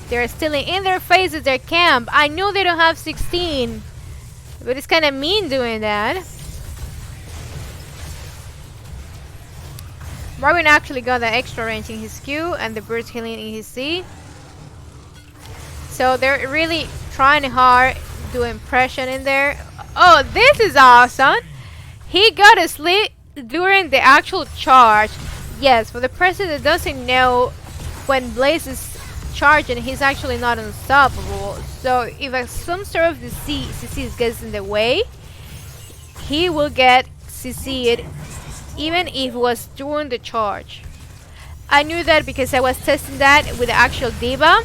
They're stealing in their faces their camp. I know they don't have 16, but it's kind of mean doing that. Marvin actually got the extra range in his Q and the burst healing in his C. So they're really trying hard, doing pressure in there. Oh, this is awesome. He got a sleep during the actual charge. Yes, for the person that doesn't know, when Blaze is charging, he's actually not unstoppable. So if some sort of CC gets in the way, he will get CC'd even if it was during the charge. I knew that because I was testing that with the actual D.Va,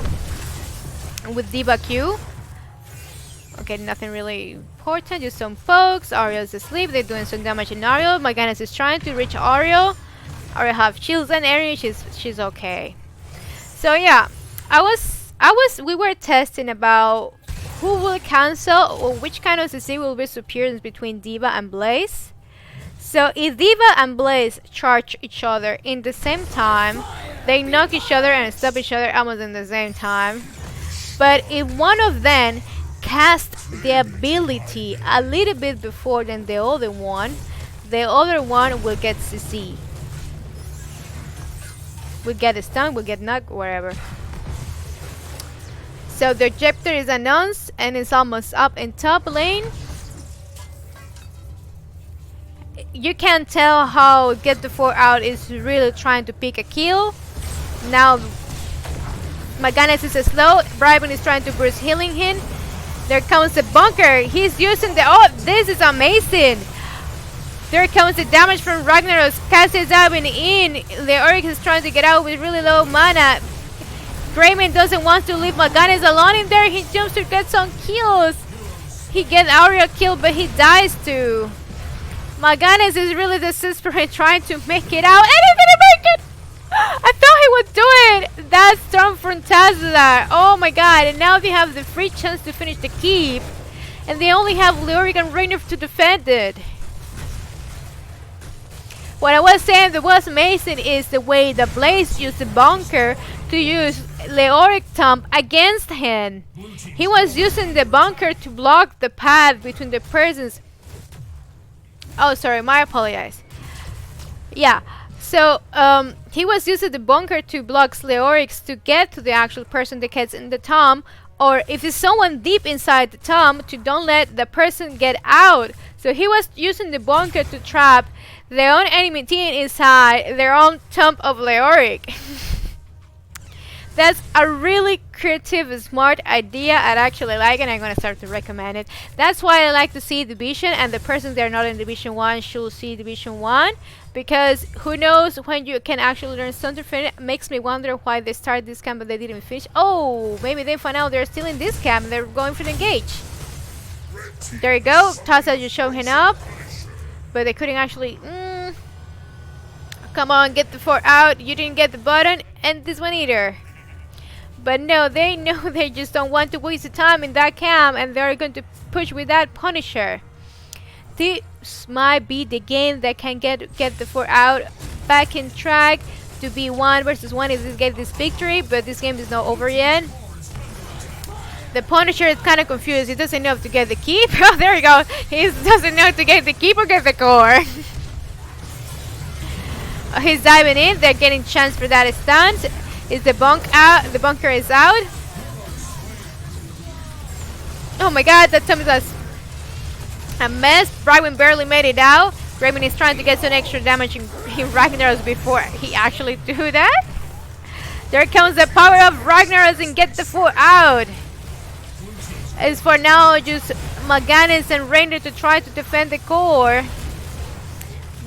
with D.Va Q. Okay, nothing really important, just some pokes. Ariel's asleep, they're doing some damage in Ariel. Maganis is trying to reach Ariel. Ariel have shields and energy, she's okay. So yeah, we were testing about who will cancel or which kind of CC will be superior between D.Va and Blaze. So if D.Va and Blaze charge each other in the same time, they knock each other and stop each other almost in the same time. But if one of them casts the ability a little bit before than the other one will get CC. Will get a stun, will get knocked, whatever. So the objective is announced and it's almost up in top lane. You can tell how Get the 4 Out is really trying to pick a kill. Now Maganes is slow. Bribon is trying to burst healing him. There comes the bunker. He's using the... Oh, this is amazing. There comes the damage from Ragnarok. Cass is diving in. Leoric is trying to get out with really low mana. Grayman doesn't want to leave Maganes alone in there. He jumps to get some kills. He gets Auriel killed, but he dies too. Maganes is really desperate trying to make it out. And he's gonna make it! I thought he would do it! That storm from Tazla. Oh my god. And now they have the free chance to finish the keep. And they only have Leoric and Rainer to defend it. What I was saying that was amazing is the way the Blaze used the bunker to use Leoric Thump against him. He was using the bunker to block the path between the persons. Oh, sorry, my apologies. Yeah, so he was using the bunker to block Leoric to get to the actual person that gets in the tomb, or if it's someone deep inside the tomb, to don't let the person get out. So he was using the bunker to trap their own enemy team inside their own tomb of Leoric. That's a really creative, smart idea. I'd actually like it. I'm going to start to recommend it. That's why I like to see Division, and the persons that are not in Division 1 should see Division 1. Because who knows when you can actually learn something from it. Makes me wonder why they started this camp but they didn't finish. Oh, maybe they found out they're still in this camp and they're going for the engage. There you go. Tasa just showing up. But they couldn't actually... Come on, get the 4 out. You didn't get the button, and this one either. But no, they know they just don't want to waste the time in that camp, and they're going to push with that Punisher. This might be the game that can get the 4 out back in track to be 1 versus 1 if they get this victory, but this game is not over yet. The Punisher is kind of confused. He doesn't know if to get the keep. Oh, there you go. He doesn't know to get the keep or get the core. He's diving in. They're getting chance for that stunt. Is the bunk out? The bunker is out. Oh my god, that Tommy was a mess. Brygman barely made it out. Raymond is trying to get some extra damage in Ragnarok before he actually do that. There comes the power of Ragnarok and get the 4 out. As for now, just Maganis and Rainer to try to defend the core.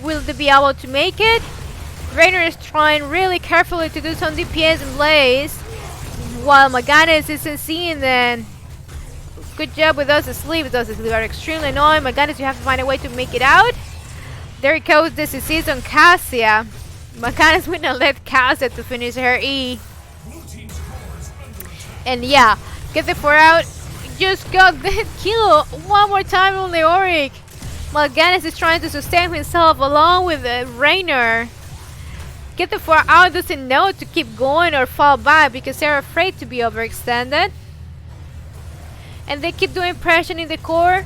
Will they be able to make it? Rainer is trying really carefully to do some DPS in Blaze, while Maganis isn't seeing them. Good job with those asleep. Those asleep are extremely annoying. Maganis, you have to find a way to make it out. There it goes, the disease on Cassia. Maganis will not let Cassia to finish her E. And yeah, get the 4 out. Just got the kill one more time on Leoric. Malganis is trying to sustain himself along with Rainer. Get the 4 out, doesn't know to keep going or fall back because they're afraid to be overextended. And they keep doing pressure in the core.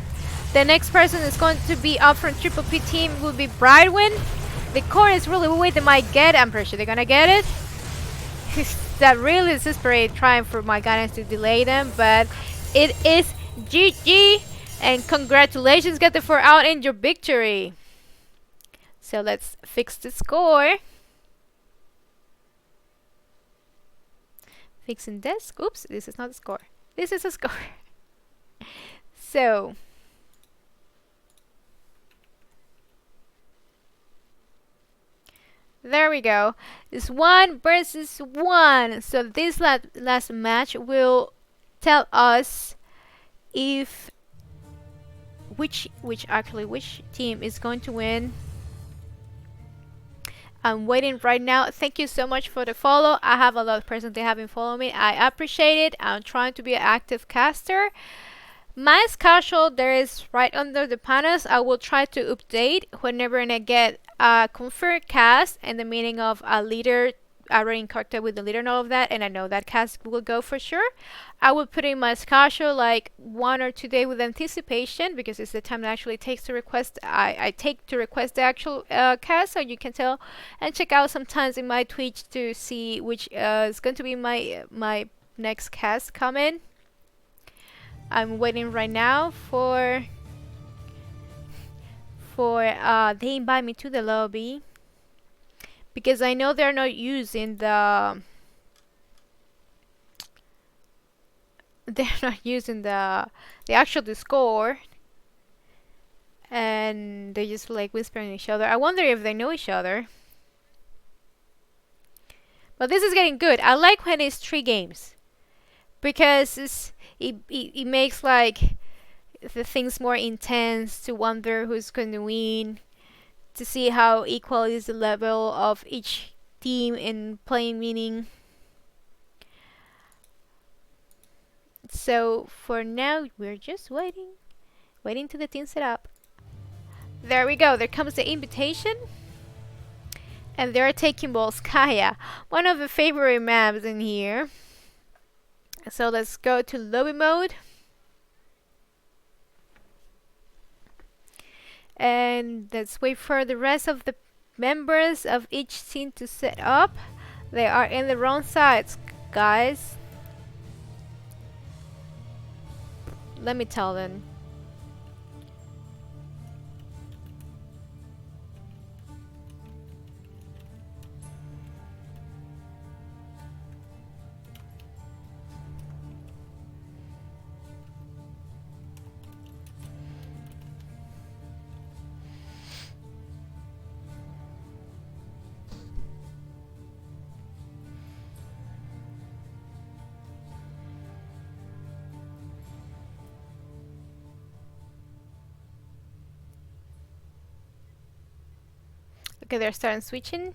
The next person is going to be up from Triple P team will be Brightwin. The core is really what they might get. I'm pretty sure they're gonna get it. That really is desperate trying for Malganis to delay them, but it is GG, and congratulations, get the 4 out in your victory. So let's fix the score. Fixing this. Oops, this is not a score. This is a score. So there we go. It's 1 versus 1. So this last match will tell us if which team is going to win. I'm waiting right now. Thank you so much for the follow. I have a lot of persons that haven't followed me. I appreciate it. I'm trying to be an active caster. My schedule there is right under the panels. I will try to update whenever I get a confirmed cast and the meaning of a leader, a running character with the leader and all of that, and I know that cast will go for sure. I will put in my schedule like 1 or 2 days with anticipation because it's the time that actually takes to request. I take to request the actual cast, so you can tell and check out sometimes in my Twitch to see which is going to be my next cast coming. I'm waiting right now for they invite me to the lobby because I know they're not using the actual Discord, and they just like whispering each other. I wonder if they know each other. But this is getting good. I like when it's 3 games because it makes like the things more intense, to wonder who's going to win, to see how equal is the level of each team in playing meaning. So for now we're just waiting till the team set up. There we go, there comes the invitation, and they're taking Volskaya, one of the favorite maps in here. So let's go to lobby mode. And let's wait for the rest of the members of each team to set up. They are in the wrong sides, guys. Let me tell them. Okay, they're starting switching.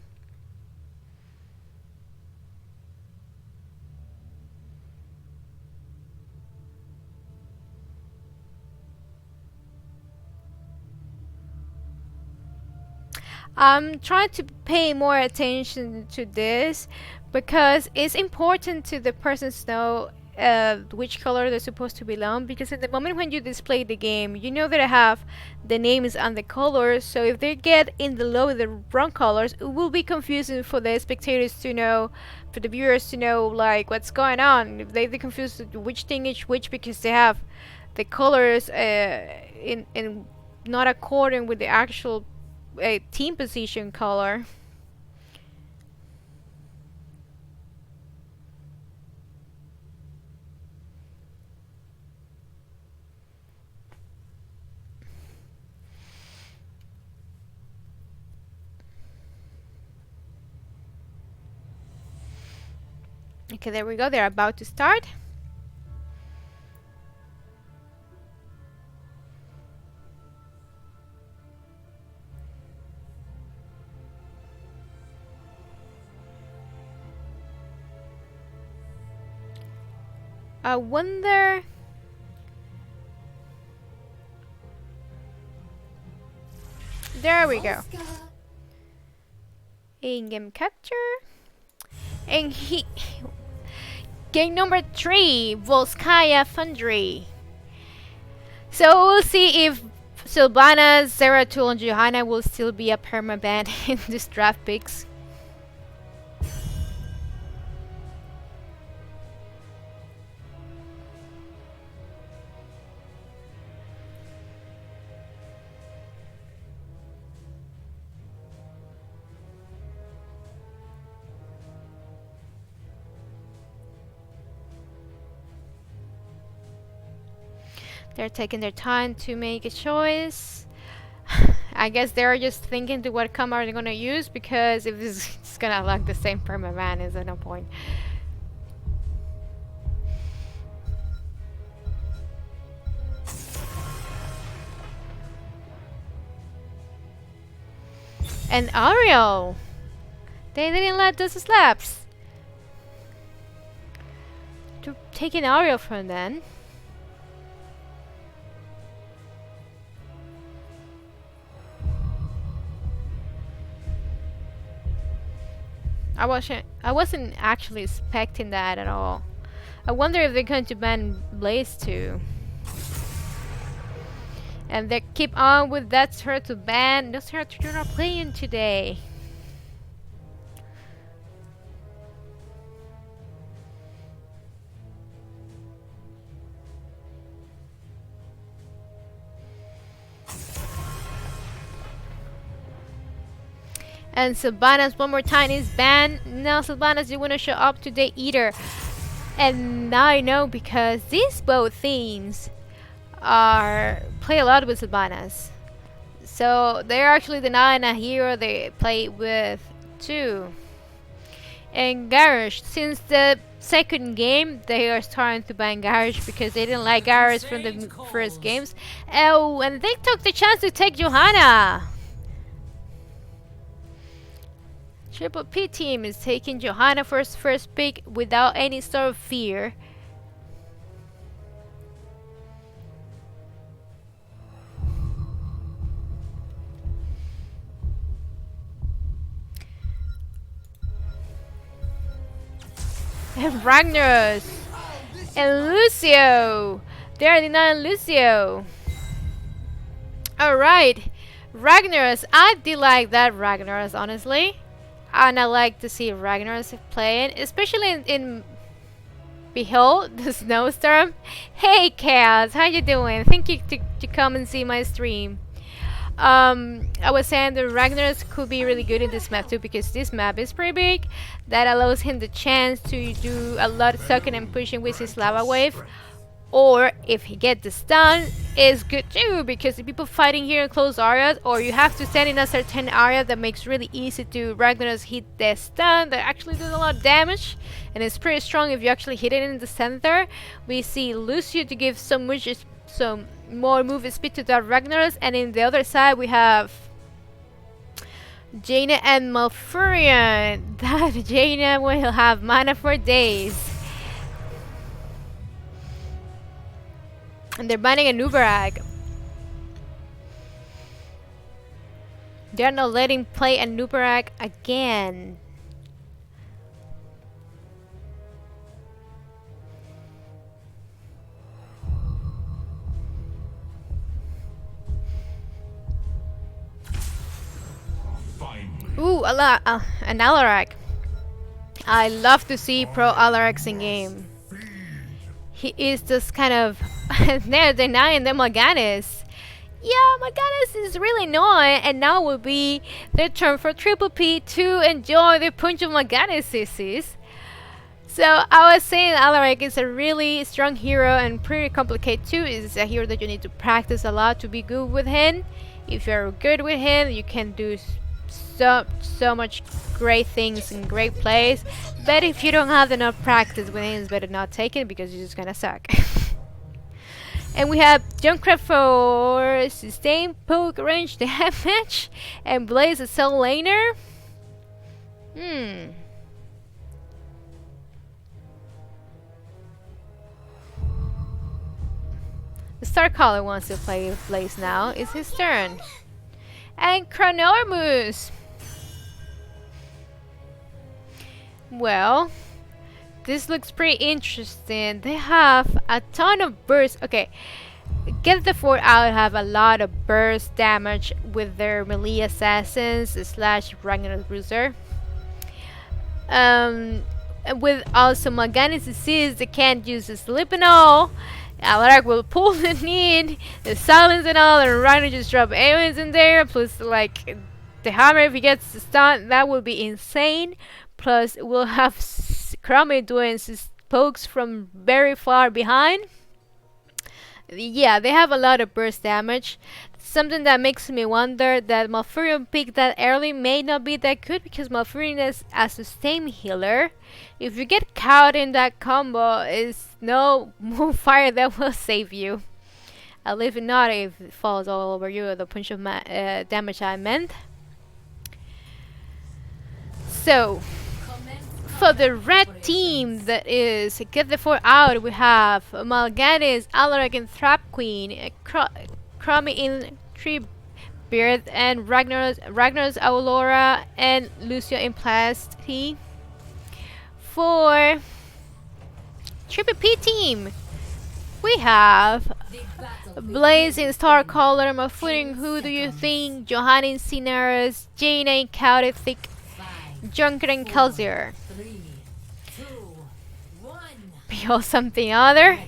I'm trying to pay more attention to this because it's important to the person to know which color they're supposed to belong. Because at the moment when you display the game, you know that I have the names and the colors. So if they get in the low the wrong colors, it will be confusing for the spectators to know, for the viewers to know like what's going on. If they confused which thing is which because they have the colors in not according with the actual team position color. Okay, there we go. They're about to start. I wonder. There we go. In-game capture. And he. Game number 3, Volskaya Foundry. So we'll see if Sylvana, Zeratul, and Johanna will still be a permaban in this draft picks. They're taking their time to make a choice. I guess they're just thinking to what combo are they gonna use, because if this is gonna look the same permaban, is there no point. And Ariel! They didn't let those slaps to take an Ariel from them. I wasn't actually expecting that at all. I wonder if they're going to ban Blaze too. And they keep on with that's her to ban. That's her to you're not playing today. And Sylvanas one more time is banned. Now Sylvanas, you wanna show up today either. And now I know because these both themes are play a lot with Sylvanas. So they're actually the Nana hero they play with too. And Garrosh, since the second game, they are starting to ban Garrosh because they didn't like Garrosh from the first games. Oh, and they took the chance to take Johanna. Triple P team is taking Johanna for his first pick without any sort of fear. And Ragnaros and Lucio. They are denying Lucio. Alright. Ragnaros. I did like that Ragnaros, honestly. And I like to see Ragnaros playing, especially in Behold the Snowstorm. Hey Chaos, how you doing? Thank you to come and see my stream. I was saying that Ragnaros could be really good in this map too, because this map is pretty big. That allows him the chance to do a lot of sucking and pushing with his lava wave. Or if he gets the stun, is good too, because the people fighting here in close areas, or you have to stand in a certain area that makes really easy to Ragnaros hit the stun that actually does a lot of damage, and it's pretty strong if you actually hit it in the center. We see Lucio to give some more move speed to that Ragnaros, and in the other side we have Jaina and Malfurion. That Jaina will have mana for days. And they're banning a Nubarak. They're not letting play a Nubarak again. Ooh, an Alarak. I love to see pro Alaraks in game. He is just kind of they're denying the Morganis. Yeah, Morganis is really annoying, and now will be their turn for Triple P to enjoy the punch of Morganis sissies. So I was saying Alarak is a really strong hero and pretty complicated too. It's a hero that you need to practice a lot to be good with him. If you're good with him, you can do so much great things and great plays. But if you don't have enough practice with him, it's better not take it because you're just gonna suck. And we have Junkrat for sustain poke range damage and Blaze a cell laner. The Starcaller wants to play Blaze now. It's his turn. And Chronormus. Well, this looks pretty interesting. They have a ton of burst. Okay, Get the Fort out have a lot of burst damage with their melee assassins slash Ragnarok Bruiser. With also Morganis disease, they can't use the slip and all. Alarak will pull the need, the silence and all, and Rhino just drop aliens in there. Plus, like the hammer, if he gets stunned, that will be insane. Plus, we'll have Crummy doing pokes from very far behind. Yeah, they have a lot of burst damage. Something that makes me wonder that Malfurion picked that early may not be that good because Malfurion is a sustain healer. If you get caught in that combo, it's no Moonfire that will save you. At least not if it falls all over you, the punch of damage I meant. So, for the red team, that is Get the Four out, we have Malganis, Alarak and Trap Queen, Crummy in Treebeard, and Ragnar's Aurora, and Lucio in Plasty. For Triple P team, we have Blaze in Starcaller, Malfurion, who do you think? Johanna in Cineras, Jaina in Chaotic Thick, Junker and Kelsier. Be something other.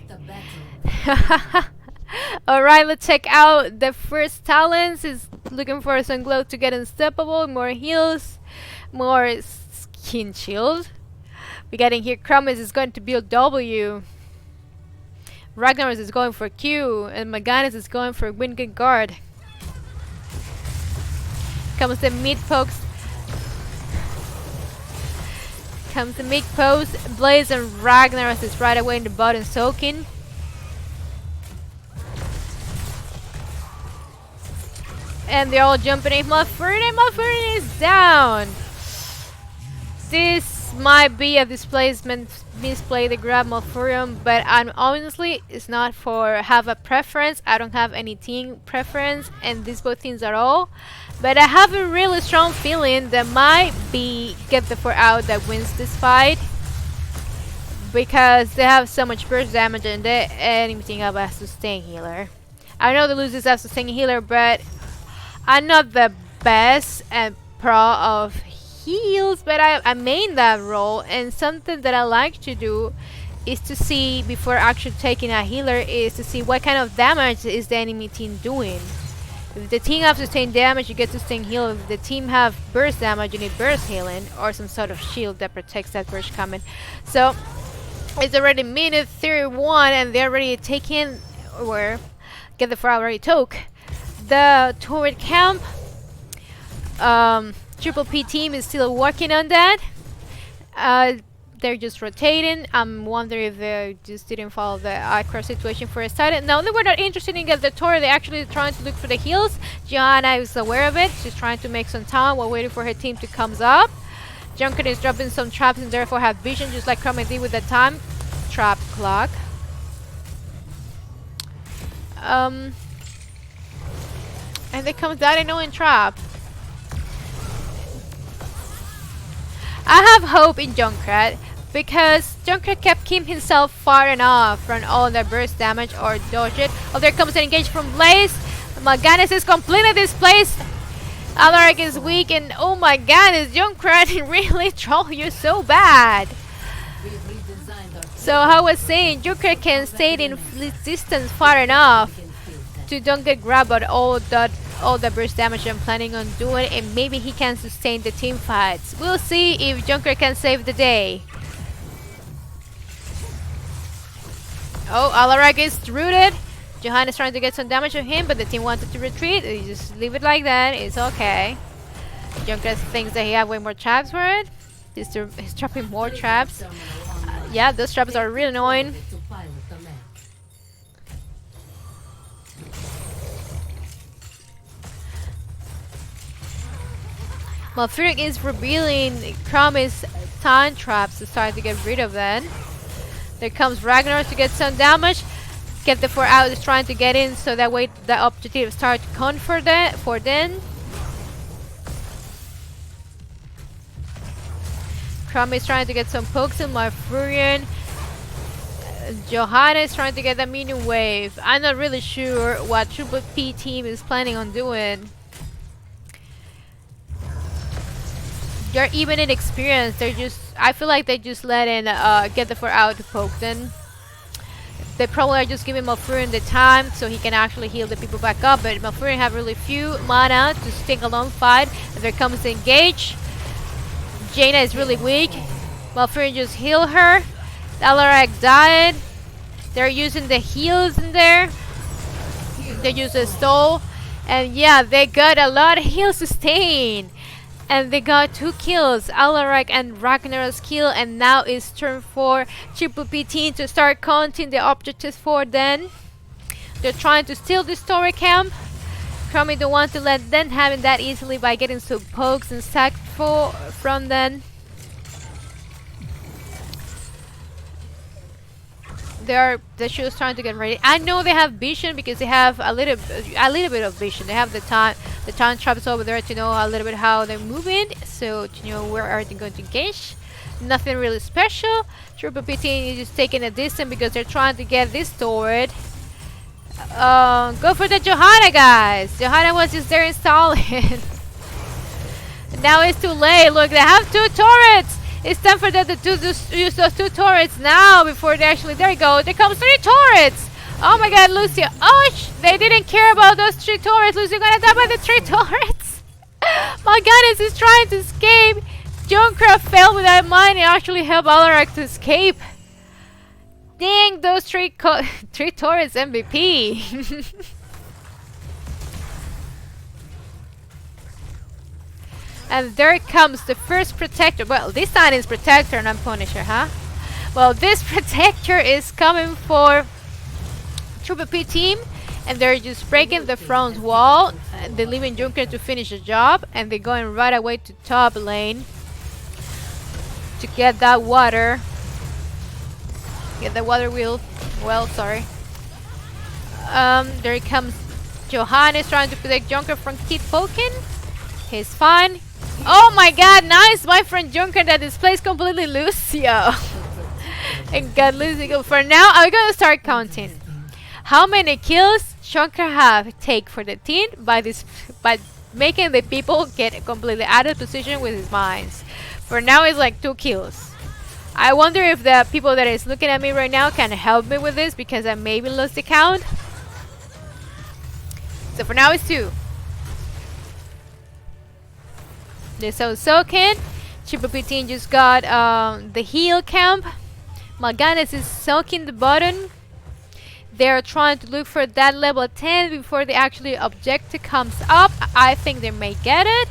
Alright, let's check out the first talents. Is looking for some glow to get unstoppable, more heals, more skin shield. We got in here Chromis is going to build W. Ragnar's is going for Q, and Morganis is going for Winged Guard. Comes the mid pokes. Comes the mid post. Blaze and Ragnar's is right away in the bottom soaking. And they're all jumping in. Malfurion is down. This might be a displacement misplay to grab Malfurion, but I'm honestly, it's not for have a preference. I don't have any team preference, and these both teams are all. But I have a really strong feeling that might be Get the Four out that wins this fight, because they have so much burst damage and they anything of a sustain healer. I know the losers have sustain healer, but I'm not the best and pro of heals, but I main that role, and something that I like to do is to see before actually taking a healer is to see what kind of damage is the enemy team doing. If the team have sustained damage, you get sustain heal. If the team have burst damage, you need burst healing or some sort of shield that protects that burst coming. So it's already minute 31 and they're already taking, or Get the Four already took the turret camp. Triple P team is still working on that. They're just rotating. I'm wondering if they just didn't follow the Icro situation for a second. No, they were not interested in getting the turret. They're actually trying to look for the heals. Johanna is aware of it. She's trying to make some time while waiting for her team to come up. Junker is dropping some traps and therefore have vision, just like Crummy did with the time trap clock. And they come down and no in trap. I have hope in Junkrat because Junkrat kept keeping himself far enough from all the burst damage or dodge it. Oh, there comes an engage from Blaze. Maganis is completely displaced. Alaric is weak, and oh my god, this Junkrat really troll you so bad. So I was saying, Junkrat can stay in distance far enough to don't get grabbed by all the burst damage I'm planning on doing, and maybe he can sustain the team fights. We'll see if Junkrat can save the day. Oh, Alaric is rooted. Johanna is trying to get some damage on him, but the team wanted to retreat. You just leave it like that. It's okay. Junkrat thinks that he has way more traps for it. He's dropping more traps. Yeah, those traps are really annoying. Malfurion is revealing Promise time traps to start to get rid of that. There comes Ragnar to get some damage. Get the 4 out is trying to get in so that way the objective start to count for then. Crummy is trying to get some pokes in Malfurion. Johanna is trying to get the minion wave. I'm not really sure what Triple P team is planning on doing. They're even in experience. I feel like they just letting get the 4 out to poke then. They probably are just giving Malfurion the time so he can actually heal the people back up, but Malfurion have really few mana to stick a long fight. And there comes the engage. Jaina is really weak. Malfurion just heal her. Alaric died. They're using the heals in there. They use a stole. And yeah, they got a lot of heal sustain. And they got 2 kills, Alaric and Ragnar's kill, and now it's turn for Triple P team to start counting the objectives for them. They're trying to steal the story camp. Crummy don't want to let them have it that easily by getting some pokes and sacked from them. They're just trying to get ready. I know they have vision because they have a little bit of vision. They have the time traps over there to know a little bit how they're moving, so to know where are they going to engage. Nothing really special. Triple PT is just taking a distance because they're trying to get this sword. Go for the Johanna, guys. Johanna was just there installing. Now it's too late. Look, they have 2 turrets. It's time for them to use those 2 turrets now before they actually... There you go. There comes 3 turrets. Oh my god, Lucia. Oh, they didn't care about those 3 turrets. Lucia gonna die by the 3 turrets. My goodness, he's trying to escape. Junkrat fell with that mine and actually helped Alaric to escape. Dang, those 3 turrets MVP. And there comes the first protector. Well, this time is protector, not Punisher, huh? Well, this protector is coming for Triple P team, and they're just breaking the front wall. And they're leaving Junker to finish the job, and they're going right away to top lane to get that water. Get the water wheel. Well, sorry. There comes Johannes trying to protect Junker from keep poking. He's fine. Oh my god, nice, my friend Junker that displays completely Lucio. And got Lucio. For now, I'm gonna start counting how many kills Junker have take for the team by making the people get completely out of position with his mines. For now, it's like 2 kills. I wonder if the people that is looking at me right now can help me with this because I maybe lost the count. So for now, it's 2. There's Soakin. Triple P team just got the heal camp. Malganis is soaking the button. They're trying to look for that level 10 before the actually objective comes up. I think they may get it.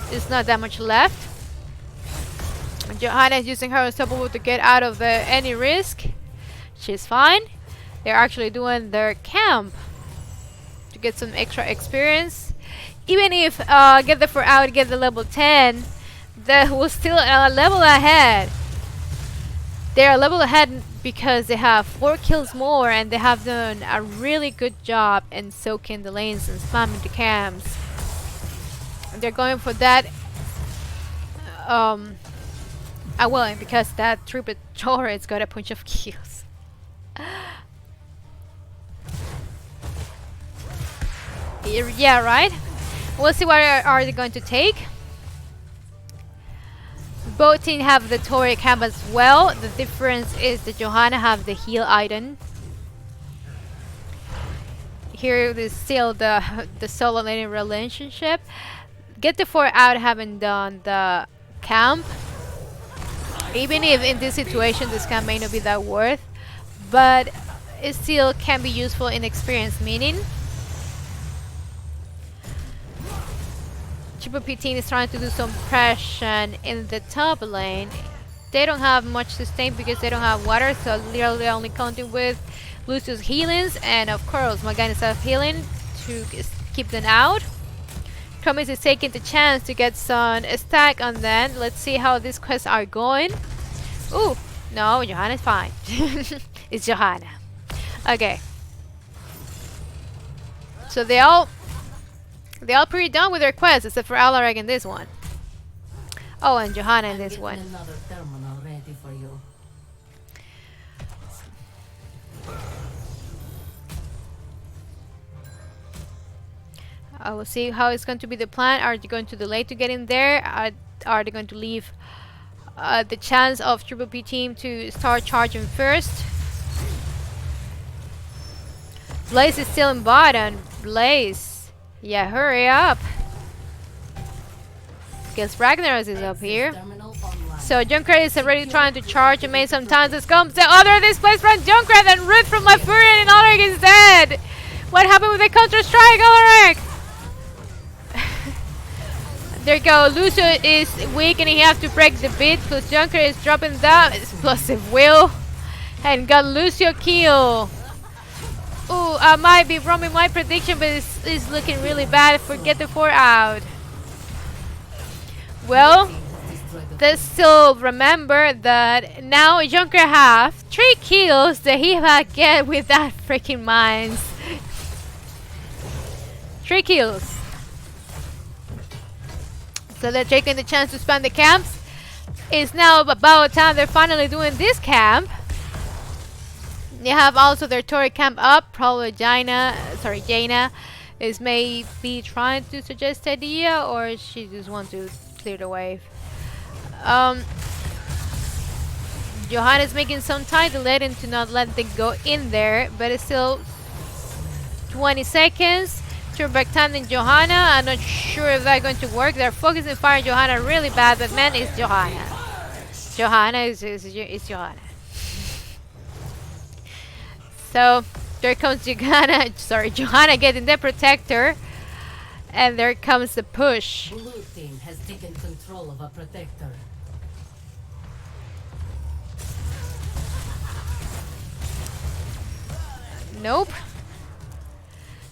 There's not that much left. Johanna is using her unstoppable to get out of any risk. She's fine. They're actually doing their camp to get some extra experience. Even if get the 4 out, get the level 10, they will still level ahead. They're a level ahead because they have 4 kills more and they have done a really good job in soaking the lanes and spamming the camps. They're going for that Well, and because that triple turret's got a bunch of kills. Yeah, right? We'll see what are they going to take. Both teams have the turret camp as well. The difference is that Johanna have the heal item. Here is still the solo laning relationship. Get the 4 out, haven't done the camp. Even if in this situation this camp may not be that worth, but it still can be useful in experience, meaning Triple P team is trying to do some pressure in the top lane. They don't have much sustain because they don't have water, so literally only counting with Lucio's healings and of course Morgana's self-healing to keep them out. Promise is taking the chance to get some stack on them. Let's see how these quests are going. Ooh, no, Johanna's fine. It's Johanna. Okay. So they all pretty done with their quests except for Alaric in this one. Oh, and Johanna in this one. Another terminal ready for you. I will see how it's going to be the plan. Are they going to delay to get in there? Are they going to leave the chance of Triple P team to start charging first? Blaze is still in bottom. Blaze, yeah, hurry up. Guess Ragnaros is up here. So Junkrat is already trying to charge and made some times. This comes the other displaced from Junkrat and Root from La Furia and Alaric is dead. What happened with the counter strike, Alaric? There you go. Lucio is weak and he has to break the beat. Plus Junkrat is dropping that explosive will and got Lucio kill. Ooh, I might be wrong in my prediction, but it's looking really bad. Forget the 4 out. Well, let's still remember that now Junkrat have 3 kills that he might get with that freaking mines. 3 kills. So they're taking the chance to spam the camps. It's now about time they're finally doing this camp. They have also their turret camp up. Probably Jaina is maybe trying to suggest idea, or she just wants to clear the wave. Johanna's making some time to let him to not let them go in there, but it's still 20 seconds. Turn back time in Johanna. I'm not sure if that's going to work. They're focusing fire on Johanna really bad, but man, it's Johanna. Johanna is Johanna. So there comes Johanna getting the protector, and there comes the push. Blue team has taken control of a protector. Nope.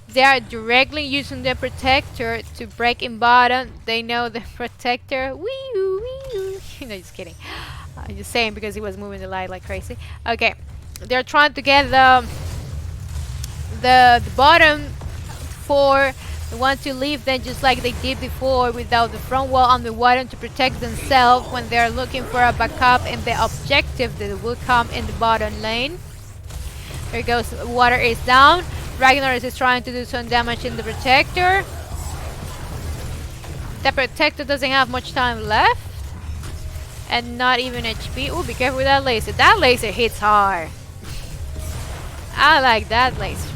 They are directly using the protector to break in bottom. They know the protector. Wee-oo, wee-oo. No, just kidding. I'm just saying because he was moving the light like crazy. Okay. They're trying to get the bottom 4. They want to leave them just like they did before without the front wall on the bottom to protect themselves when they're looking for a backup and the objective that will come in the bottom lane. There goes. Water is down. Ragnaros is trying to do some damage in the protector. The protector doesn't have much time left. And not even HP. Ooh, be careful with that laser. That laser hits hard. I like that laser.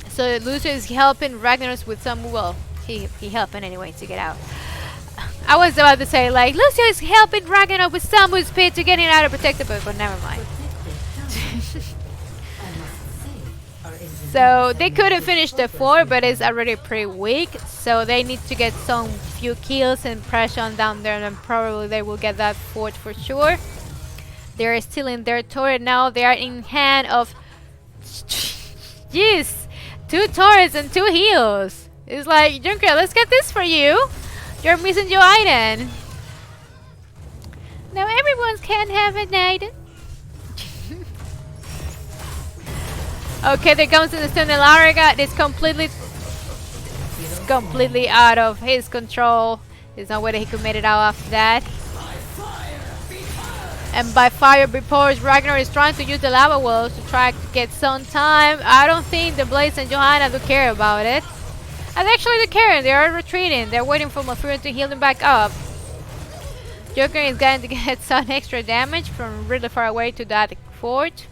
So Lucio is helping Ragnaros with some, well, he helping anyway to get out. I was about to say like, Lucio is helping Ragnaros with some move speed to get him out of protector, but never mind. So they couldn't finish the 4, but it's already pretty weak. So they need to get some few kills and pressure on down there, and probably they will get that 4th for sure. They're still in their turret now. They are in hand of, jeez, 2 turrets and 2 heals. It's like, Junkrat, let's get this for you. You're missing your item. Now everyone can have an item. Okay, there comes the stun. Alaric is completely out of his control. There's no way that he could make it out after that. And by fire reports, Ragnar is trying to use the lava walls to try to get some time. I don't think the Blaze and Johanna do care about it. And actually they care, they are retreating. They're waiting for Mafura to heal them back up. Joker is going to get some extra damage from really far away to that fort.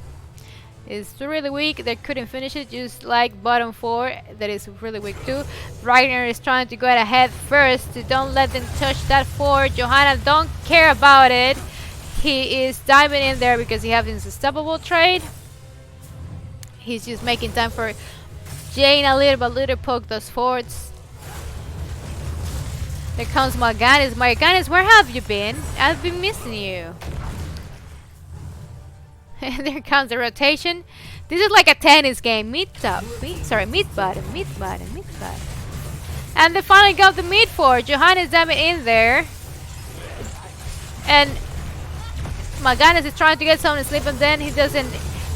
It's really weak, they couldn't finish it, just like bottom 4, that is really weak too. Ragnar is trying to go ahead first, to don't let them touch that fort. Johanna don't care about it. He is diving in there because he has his unstoppable trade. He's just making time for Jane a little poke those forts. There comes Morganis. Morganis, where have you been? I've been missing you. And there comes the rotation. This is like a tennis game. Mid top. Mid bottom. And they finally got the mid fort. Johanna is diving in there. And Morganis is trying to get someone to sleep, and then he doesn't.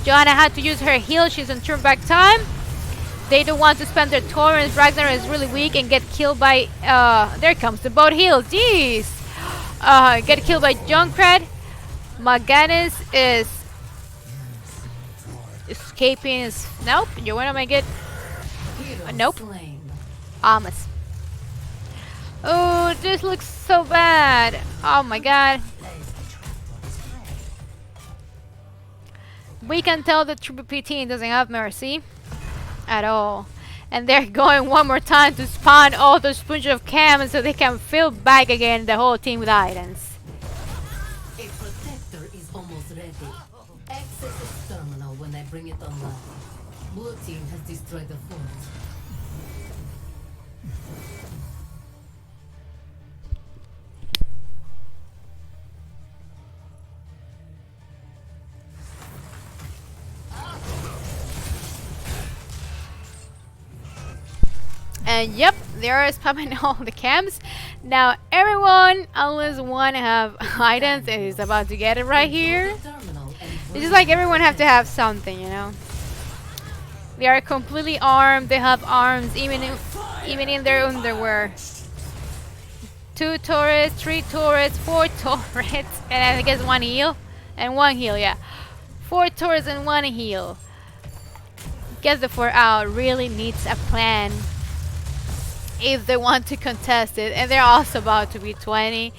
Johanna had to use her heal. She's on turn back time. They don't want to spend their torrents. Ragnar is really weak and get killed by there comes the boat heal. Jeez. Get killed by Junkrat. Morganis is escaping. Nope. You wanna make it? Nope. Almost. Oh, this looks so bad. Oh my god. We can tell the Triple P team doesn't have mercy at all. And they're going one more time to spawn all those bunch of cams so they can fill back again the whole team with items. A protector is almost ready. Access its terminal when I bring it online. Blue team has destroyed the fort. And yep, they are spamming all the camps. Now everyone, unless one have items, is about to get it right here. It's just like everyone have to have something, you know. They are completely armed. They have arms, even in their underwear. 2 turrets, 3 turrets, 4 turrets, and I guess 1 heal, and 1 heal. Yeah, 4 turrets and 1 heal. Get the 4 out. Really needs a plan if they want to contest it, and they're also about to be 20,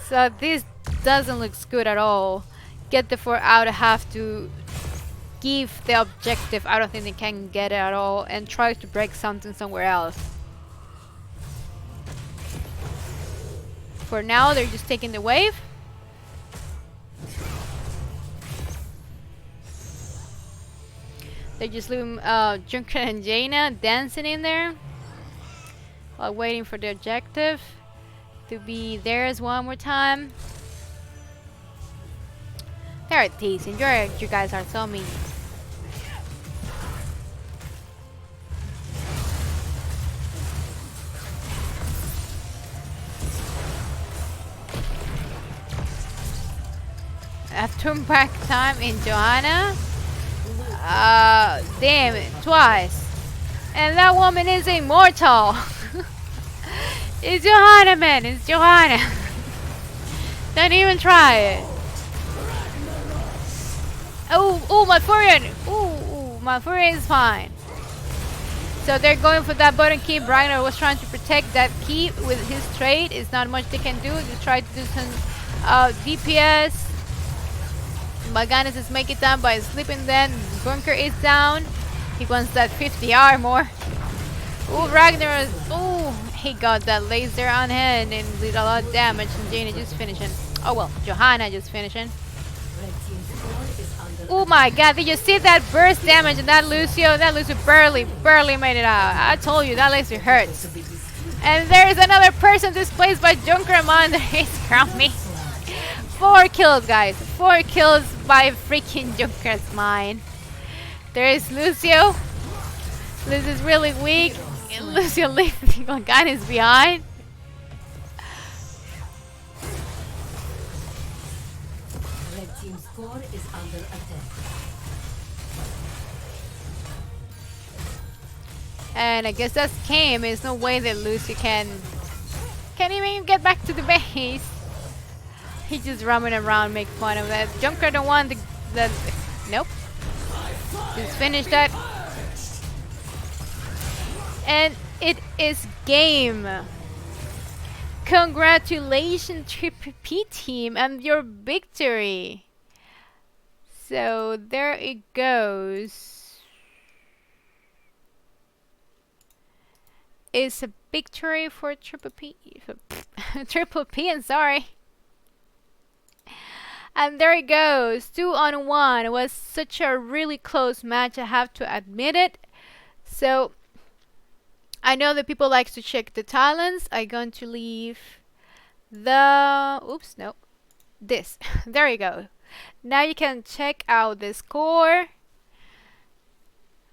so this doesn't look good at all. Get the 4 out, have to give the objective. I don't think they can get it at all, and try to break something somewhere else. For now they're just taking the wave. They're just leaving Junker and Jaina dancing in there while waiting for the objective to be theirs one more time. They're decent. You guys are so mean. A turn back time in Johanna. Damn it, twice. And that woman is immortal. It's Johanna, man. It's Johanna. Don't even try it. Oh, my Furion. Ooh, my Furion is fine. So they're going for that bottom key. Ragnar was trying to protect that key with his trade. It's not much they can do. Just try to do some DPS. Morganis is making time by sleeping then. Bunker is down. He wants that 50 armor. Ooh, Ragnar is... Ooh, he got that laser on him and did a lot of damage. And Jaina just finishing. Oh well, Johanna just finishing. Oh my god, did you see that burst damage and that Lucio? That Lucio barely made it out. I told you, that laser hurts. And there's another person displaced by Junkerman. He's around me. 4 kills, guys. 4 kills by freaking Junker's mine. There is Lucio. Lucio's really weak. And Lucio leaving Morganis behind. Red team's core is under attack. And I guess that's game. There's no way that Lucio can even get back to the base. He's just roaming around, make fun of that. Junker don't want the nope. Just finish that. And it is game. Congratulations, Triple P team, and your victory. So there it goes. It's a victory for Triple P. Triple P, I'm sorry. And there it goes. 2-on-1. It was such a really close match, I have to admit it. So I know that people like to check the talents. I'm going to leave the oops, no. This. There you go. Now you can check out the score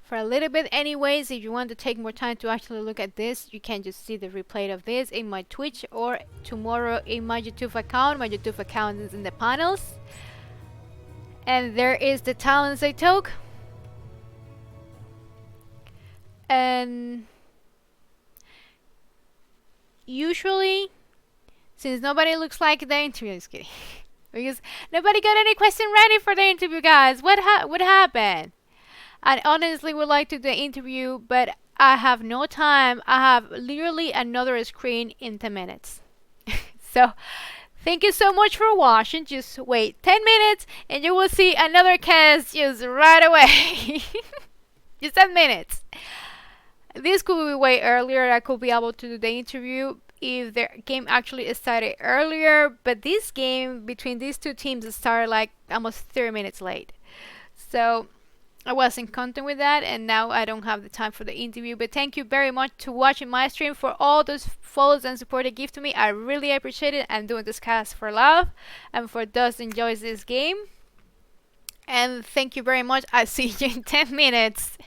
for a little bit. Anyways, if you want to take more time to actually look at this, you can just see the replay of this in my Twitch or tomorrow in my YouTube account. My YouTube account is in the panels. And there is the talents I took. And usually, since nobody looks like the interview, just kidding. Because nobody got any question ready for the interview, guys. What happened? I honestly would like to do the interview, but I have no time. I have literally another screen in 10 minutes. So, thank you so much for watching. Just wait 10 minutes and you will see another cast just right away. Just 10 minutes. This could be way earlier. I could be able to do the interview if the game actually started earlier, but this game between these two teams started like almost 30 minutes late. So I wasn't content with that, and now I don't have the time for the interview. But thank you very much to watching my stream, for all those follows and support you give to me. I really appreciate it. I'm doing this cast for love and for those enjoys this game. And thank you very much. I'll see you in 10 minutes.